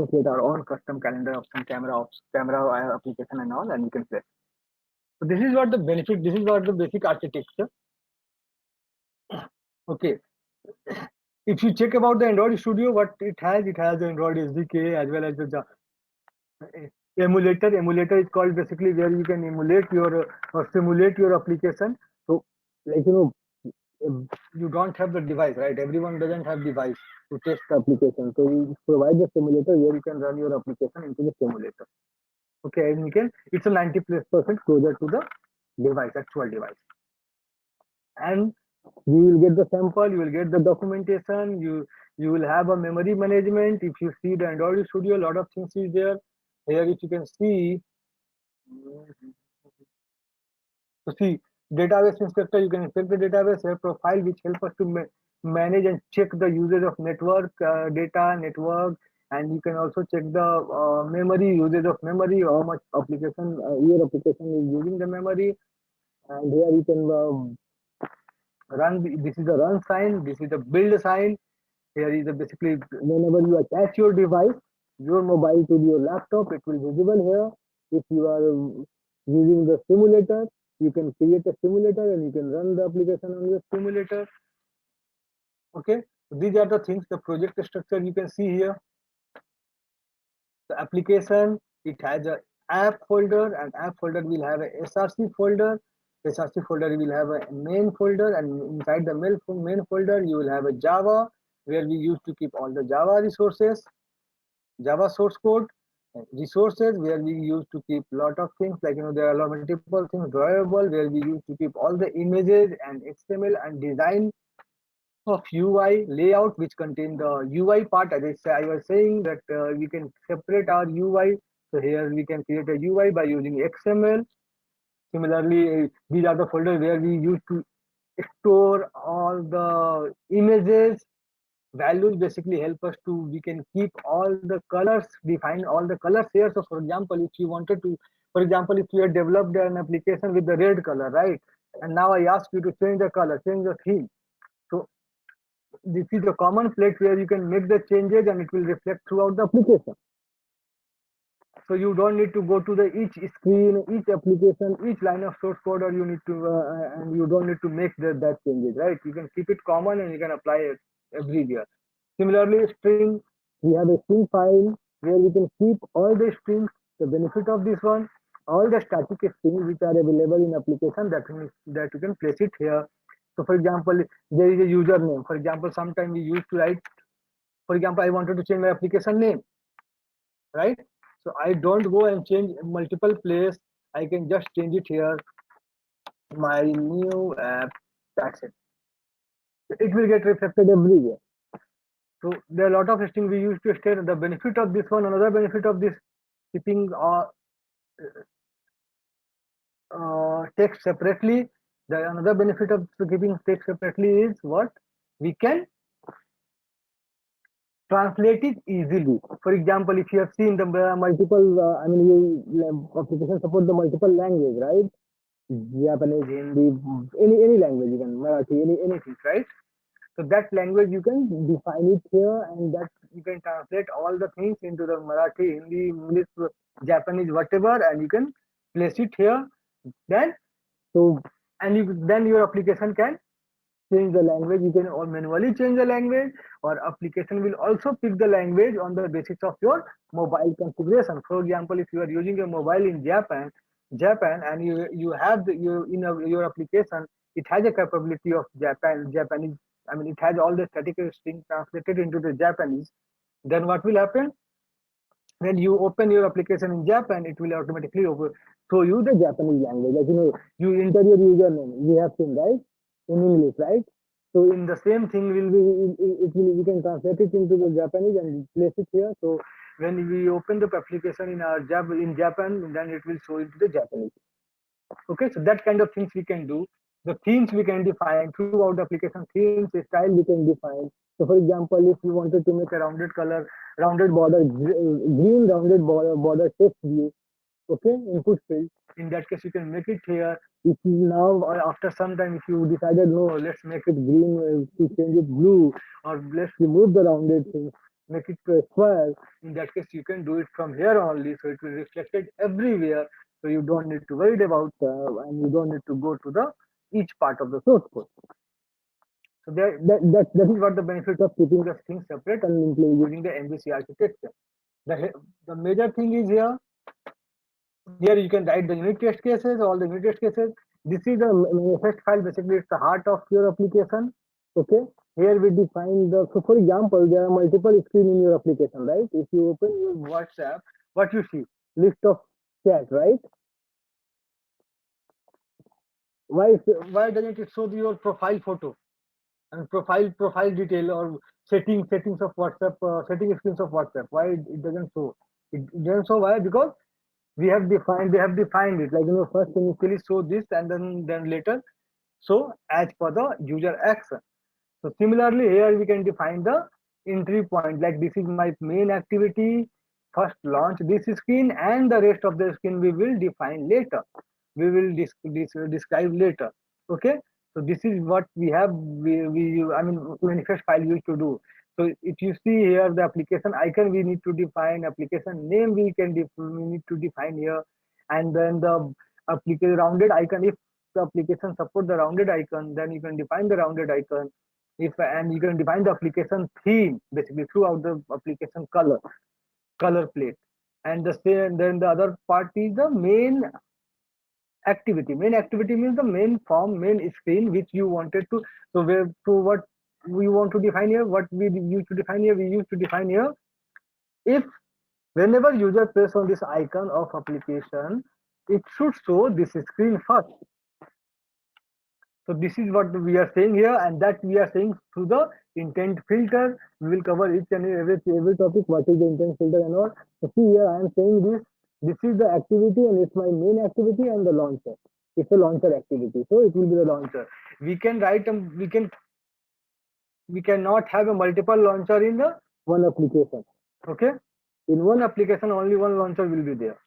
create our own custom calendar option, camera application and all, and we can play. So this is what the benefit. This is what the basic architecture. Okay. If you check about the Android Studio, what it has Android SDK as well as the emulator. Emulator is called basically where you can emulate your or simulate your application. So, like you don't have the device, right? Everyone doesn't have device to test the application. So we provide the simulator where you can run your application into the simulator. Okay, and you can it's a 90%+ closer to the device, actual device. And you will get the sample, you will get the documentation, you will have a memory management. If you see the Android Studio, a lot of things is there. Here, if you can see, so see database inspector, you can inspect the database here profile, which help us to manage and check the usage of network data network, and you can also check the memory usage of memory, how much application your application is using the memory, and here you can this is the run sign, this is the build sign. Here is the basically whenever you attach your device, your mobile to your laptop, it will visible here. If you are using the simulator, you can create a simulator and you can run the application on your simulator. Okay, so these are the things, the project structure you can see here. The application, it has a app folder, and app folder will have a src folder. Src folder will have a main folder, and inside the main folder you will have a Java. where we used to keep all the Java resources, Java source code, and resources where we used to keep lot of things like there are multiple things drawable where we used to keep all the images and XML and design of UI layout which contain the UI part. As I was saying that we can separate our UI. So here we can create a UI by using XML. Similarly, these are the folders where we used to store all the images. Values basically help us to we can keep all the colors, define all the colors here. So for example, if you wanted to, for example, if you had developed an application with the red color, right, and now I ask you to change the color, change the theme. So this is a common plate where you can make the changes and it will reflect throughout the application. So you don't need to go to the each screen, each application, each line of source code, or you need to and you don't need to make that changes, right? You can keep it common and you can apply it everywhere. Similarly, string, we have a string file where we can keep all the strings. The benefit of this one, all the static strings which are available in application that you can place it here. So for example, there is a username. For example, sometime we used to write, for example, I wanted to change my application name, right? So I don't go and change multiple place. I can just change it here, my new app. That's it. It will get reflected everywhere. So there are a lot of things we used to state. The benefit of this one, another benefit of this keeping text separately. The another benefit of keeping text separately is what we can translate it easily. For example, if you have seen the multiple, application support the multiple language, right? Japanese, Hindi, any language, you can Marathi, anything, right? So that language you can define it here, and that you can translate all the things into the Marathi, Hindi, English, Japanese, whatever, and you can place it here. Then so and then your application can change the language. You can or manually change the language, or application will also pick the language on the basis of your mobile configuration. For example, if you are using a mobile in Japan, and you have your application, it has a capability of Japanese. I mean, it has all the static string translated into the Japanese. Then what will happen? When you open your application in Japan, it will automatically show you the Japanese language. Like you enter your username. We have seen, right, in English, right? So in the same thing will be it will we can translate it into the Japanese and place it here. So when we open the application in our in Japan, then it will show into the Japanese. Okay, so that kind of things we can do. The themes we can define throughout the application. Themes, a style we can define. So for example, if you wanted to make a rounded color, rounded border, green rounded border text view, okay, input field, in that case you can make it here. If you now or after some time, if you decided no, let's make it green, to change it blue, or let's remove the rounded thing, make it to a square, in that case you can do it from here only, so it will reflect it everywhere. So you don't need to worry about and you don't need to go to the each part of the source code. So that is what the benefit of keeping the things separate and using the MVC architecture. The major thing is here you can write the unit test cases, all the unit test cases. This is the manifest file. Basically, it's the heart of your application. Okay. Here we define the. So, for example, there are multiple screens in your application, right? If you open your WhatsApp, what you see? List of chat, right? Why why doesn't it show your profile photo and profile detail or settings of WhatsApp, setting screens of WhatsApp? Why it doesn't show? It doesn't show. Why? Because they have defined it, like first initially show this and then later so as per the user action. So similarly here we can define the entry point, like this is my main activity, first launch this screen, and the rest of the screen we will define later, we will describe later. Okay, so this is what we have, I mean manifest file used to do. So if you see here the application icon, we need to define application name, we need to define here, and then the application rounded icon, if the application support the rounded icon, then you can define the rounded icon. If and you can define the application theme basically throughout the application color plate. And the same, then the other part is the main activity. Main activity means the main form, main screen which you wanted to. So where to what we want to define here, what we used to define here, we used to define here, if whenever user press on this icon of application, it should show this screen first. So this is what we are saying here, and that we are saying through the intent filter. We will cover each and every topic. What is the intent filter and all. So see here, I am saying this. This is the activity, and it's my main activity and the launcher. It's a launcher activity, so it will be the launcher. We can write we cannot have a multiple launcher in the one application. Okay, in one application only one launcher will be there.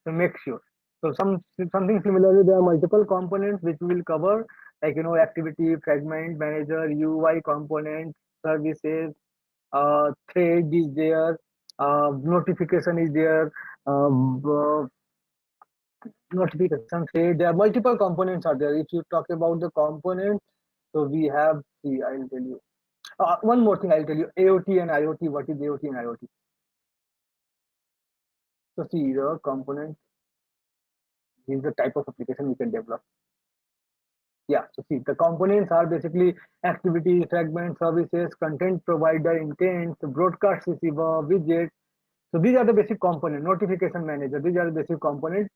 So make sure. So something similarly, there are multiple components which we will cover, like activity, fragment, manager, UI component, services, thread is there, notification is there, notification thread. There are multiple components are there. If you talk about the components, so we have. See, I'll tell you. One more thing I'll tell you. AOT and IoT. What is AOT and IoT? So see, the component is the type of application you can develop. Yeah, so see, the components are basically activity, fragment, services, content provider, intent, broadcast receiver, widget. So these are the basic components. Notification manager. These are the basic components,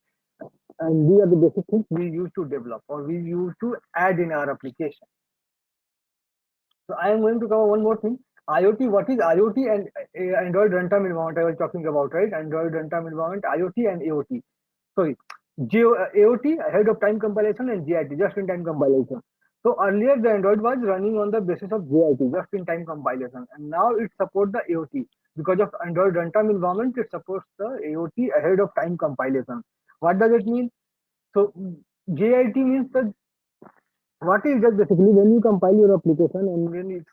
and these are the basic things we use to develop or we use to add in our application. So I am going to cover one more thing. IoT. What is IoT and Android runtime environment? I was talking about, right? Android runtime environment, IoT and AOT. Sorry, AOT, ahead of time compilation, and JIT, just in time compilation. So earlier the Android was running on the basis of JIT, just in time compilation, and now it supports the AOT. Because of Android runtime environment, it supports the AOT, ahead of time compilation. What does it mean? So JIT means that what is that basically when you compile your application and when it's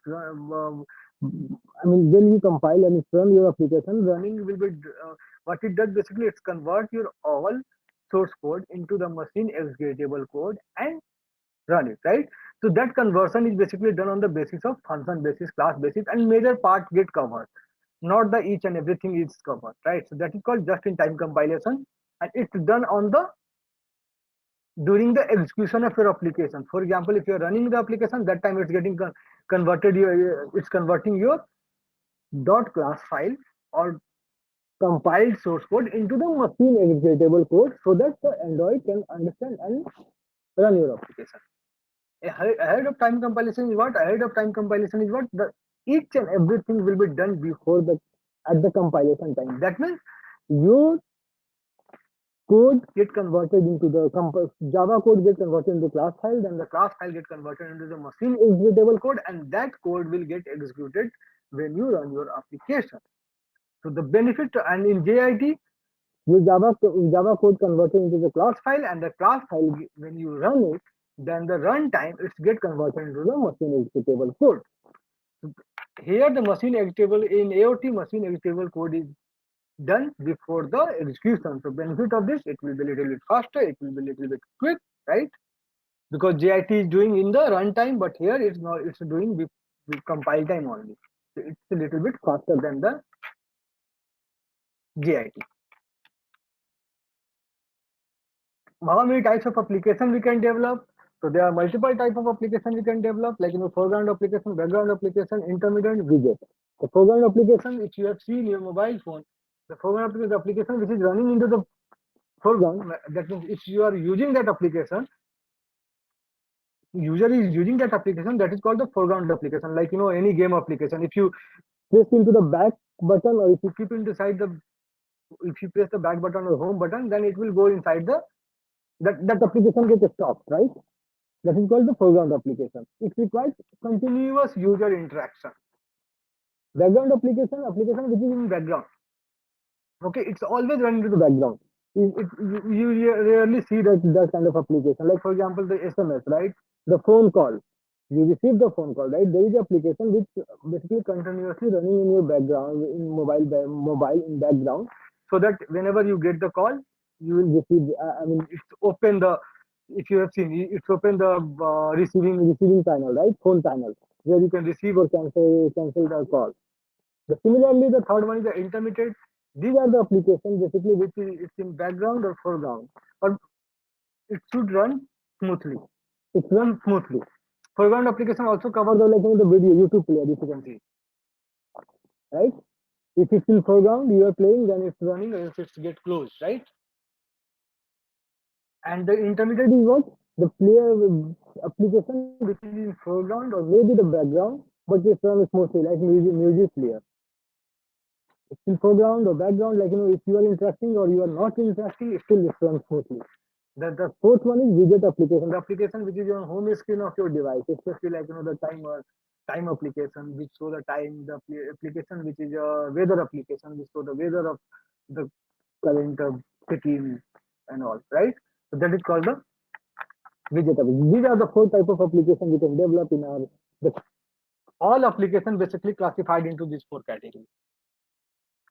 I mean when you compile and it's run your application, running will be what it does basically, it's convert your all source code into the machine executable code and run it, right? So that conversion is basically done on the basis of function basis, class basis, and major part get covered, not the each and everything is covered, right? So that is called just in time compilation, and it's done on the during the execution of your application. For example, if you're running the application, that time it's getting converted your it's converting your dot class file or compiled source code into the machine executable code so that the Android can understand and run your application. Ahead of time compilation is what? Ahead of time compilation is what? The each and everything will be done before the at the compilation time. That means your code get converted into the Java code get converted into class file, then the class file get converted into the machine executable code, and that code will get executed when you run your application. So the benefit, and in JIT, your Java code converted into the class file, and the class file when you run it, then the runtime it's get converted into the machine executable code. So here the machine executable in AOT machine executable code is done before the execution. So benefit of this, it will be a little bit faster, it will be a little bit quick, right? Because JIT is doing in the runtime, but here it's not, it's doing with compile time only. So it's a little bit faster than the JIT. How many types of application we can develop? So there are multiple type of application we can develop, like foreground application, background application, intermediate, widget. The foreground application, if you have seen your mobile phone, the foreground application which is running into the foreground, that means if you are using that application, user is using that application, that is called the foreground application. Like any game application, if you press into the back button or if you keep inside the if you press the back button or home button, then it will go inside the that application gets stopped, right? That is called the foreground application. It requires continuous user interaction. Background application which is in background. Okay, it's always running to the background. You rarely see that kind of application. Like for example, the SMS, right? The phone call. You receive the phone call, right? There is an application which basically continuously running in your background, in mobile in background, so that whenever you get the call, you will receive. I mean, it's open the. If you have seen, it's open the receiving panel, right? Phone panel, where you can receive or cancel the call. Similarly, the third one is the intermediate. These are the applications basically which is it's in background or foreground, or it should run smoothly. It runs smoothly. Foreground application also cover the like the video YouTube player, if you can see, right? If it's in foreground, you are playing, then it's running, or if it's get closed, right? And the intermediate is what? The player application which is in foreground or maybe the background, but it's run smoothly, like music player. It's in foreground or background, like if you are interacting or you are not interacting, it still runs smoothly. The fourth one is widget application. The application which is on home screen of your device, especially like the timer, time application which show the time, the application which is a weather application which show the weather of the current city and all, right? So that is called the widget application. These are the four type of application we can develop in our the, all application basically classified into these four categories.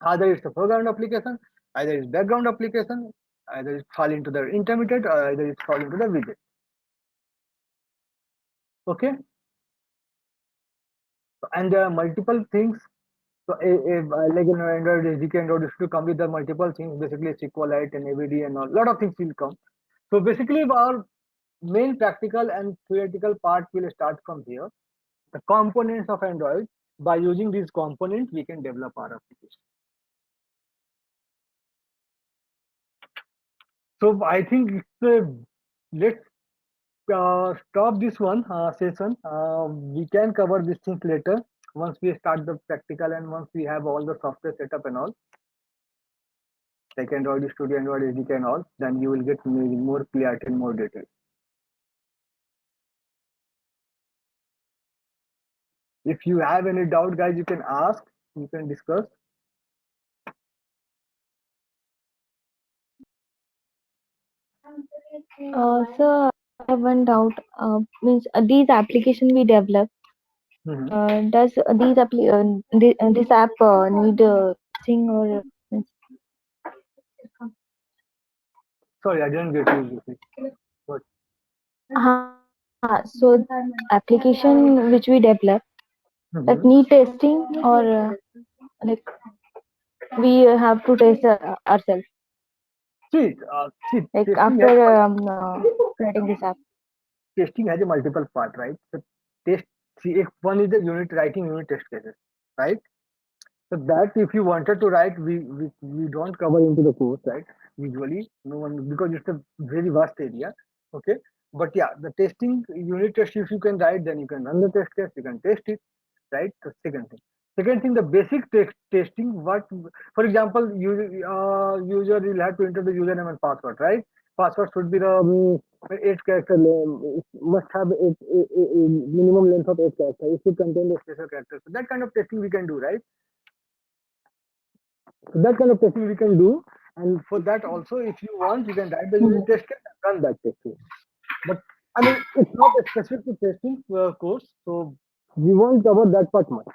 Either it's a foreground application, either it's background application, either it fall into the intermediate, or either it fall into the widget. Okay, and there are multiple things. So like Android SDK, Android is to come with the multiple things, basically SQLite and AVD and all. Lot of things will come. So basically, our main practical and theoretical part will start from here. The components of Android. By using these components, we can develop our application. So I think let's stop this one session. We can cover these things later once we start the practical and once we have all the software setup and all, like Android Studio, Android SDK and all. Then you will get more clarity and more detail. If you have any doubt, guys, you can ask. You can discuss. So I have one doubt. Means these application we develop. Mhm. Does this app need testing or means, Sorry, I didn't get you. What? so application which we develop that Mhm. need testing or like we have to test ourselves See, like testing has after creating this app. testing has a multiple part, right? So test, see, if one is the unit writing unit test cases, right? So that if you wanted to write, we don't cover into the course, right? Usually, no one because it's a very vast area. Okay, but yeah, the testing unit test if you can write, then you can run the test case, you can test it, right? The second thing. Second thing, the basic testing. What, for example, user will have to enter the username and password, right? Password should be the eight character name. It must have a minimum length of eight characters. It should contain the special characters. So that kind of testing we can do, right? So that kind of testing we can do, and for that also, if you want, you can write the unit test case and run that testing. But I mean, it's not a specific to testing course, so we won't cover that part much.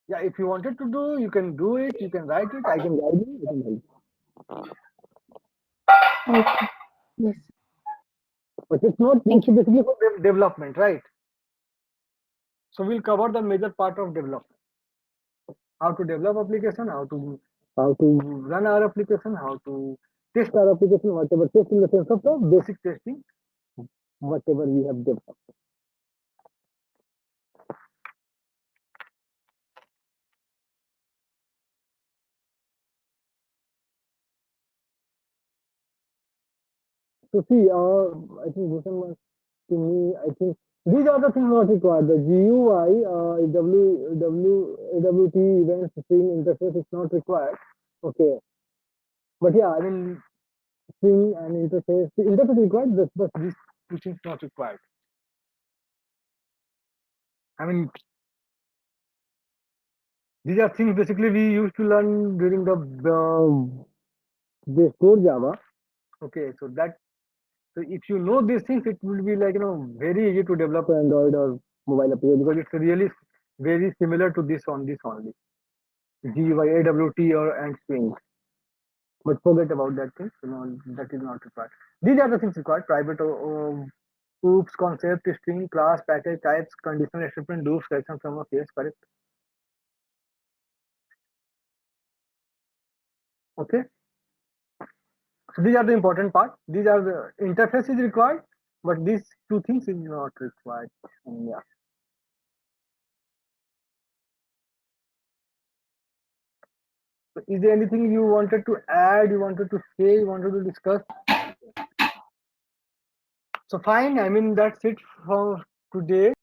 Yeah, if you wanted to do, you can do it. You can write it. I can guide you. I can help. Okay. Yes. But it's not. It's Thank you. basically for development, right? So we'll cover the major part of development. How to develop application, how to run our application, how to test our application, whatever test in the sense of the basic testing, whatever we have developed. So see, I think Bhushan was to me, I think these are the things not required. The GUI, AWT event string interface is not required. Okay, but yeah, I mean string and interface, the interface required, but these two things not required. I mean, these are things basically we used to learn during the core Java. Okay, so that so if you know these things, it will be like very easy to develop an Android or mobile application because it's really very similar to this on this only. GUI, AWT or and string. But forget about that thing. That is not required. These are the things required. Private oops, concept, string, class, package, types, conditional statement, loops, correction, sum of yes, correct. Okay. So these are the important part. These are the interface is required. but these two things is not required. And yeah. So is there anything you wanted to add, you wanted to say, you wanted to discuss? So fine, I mean that's it for today.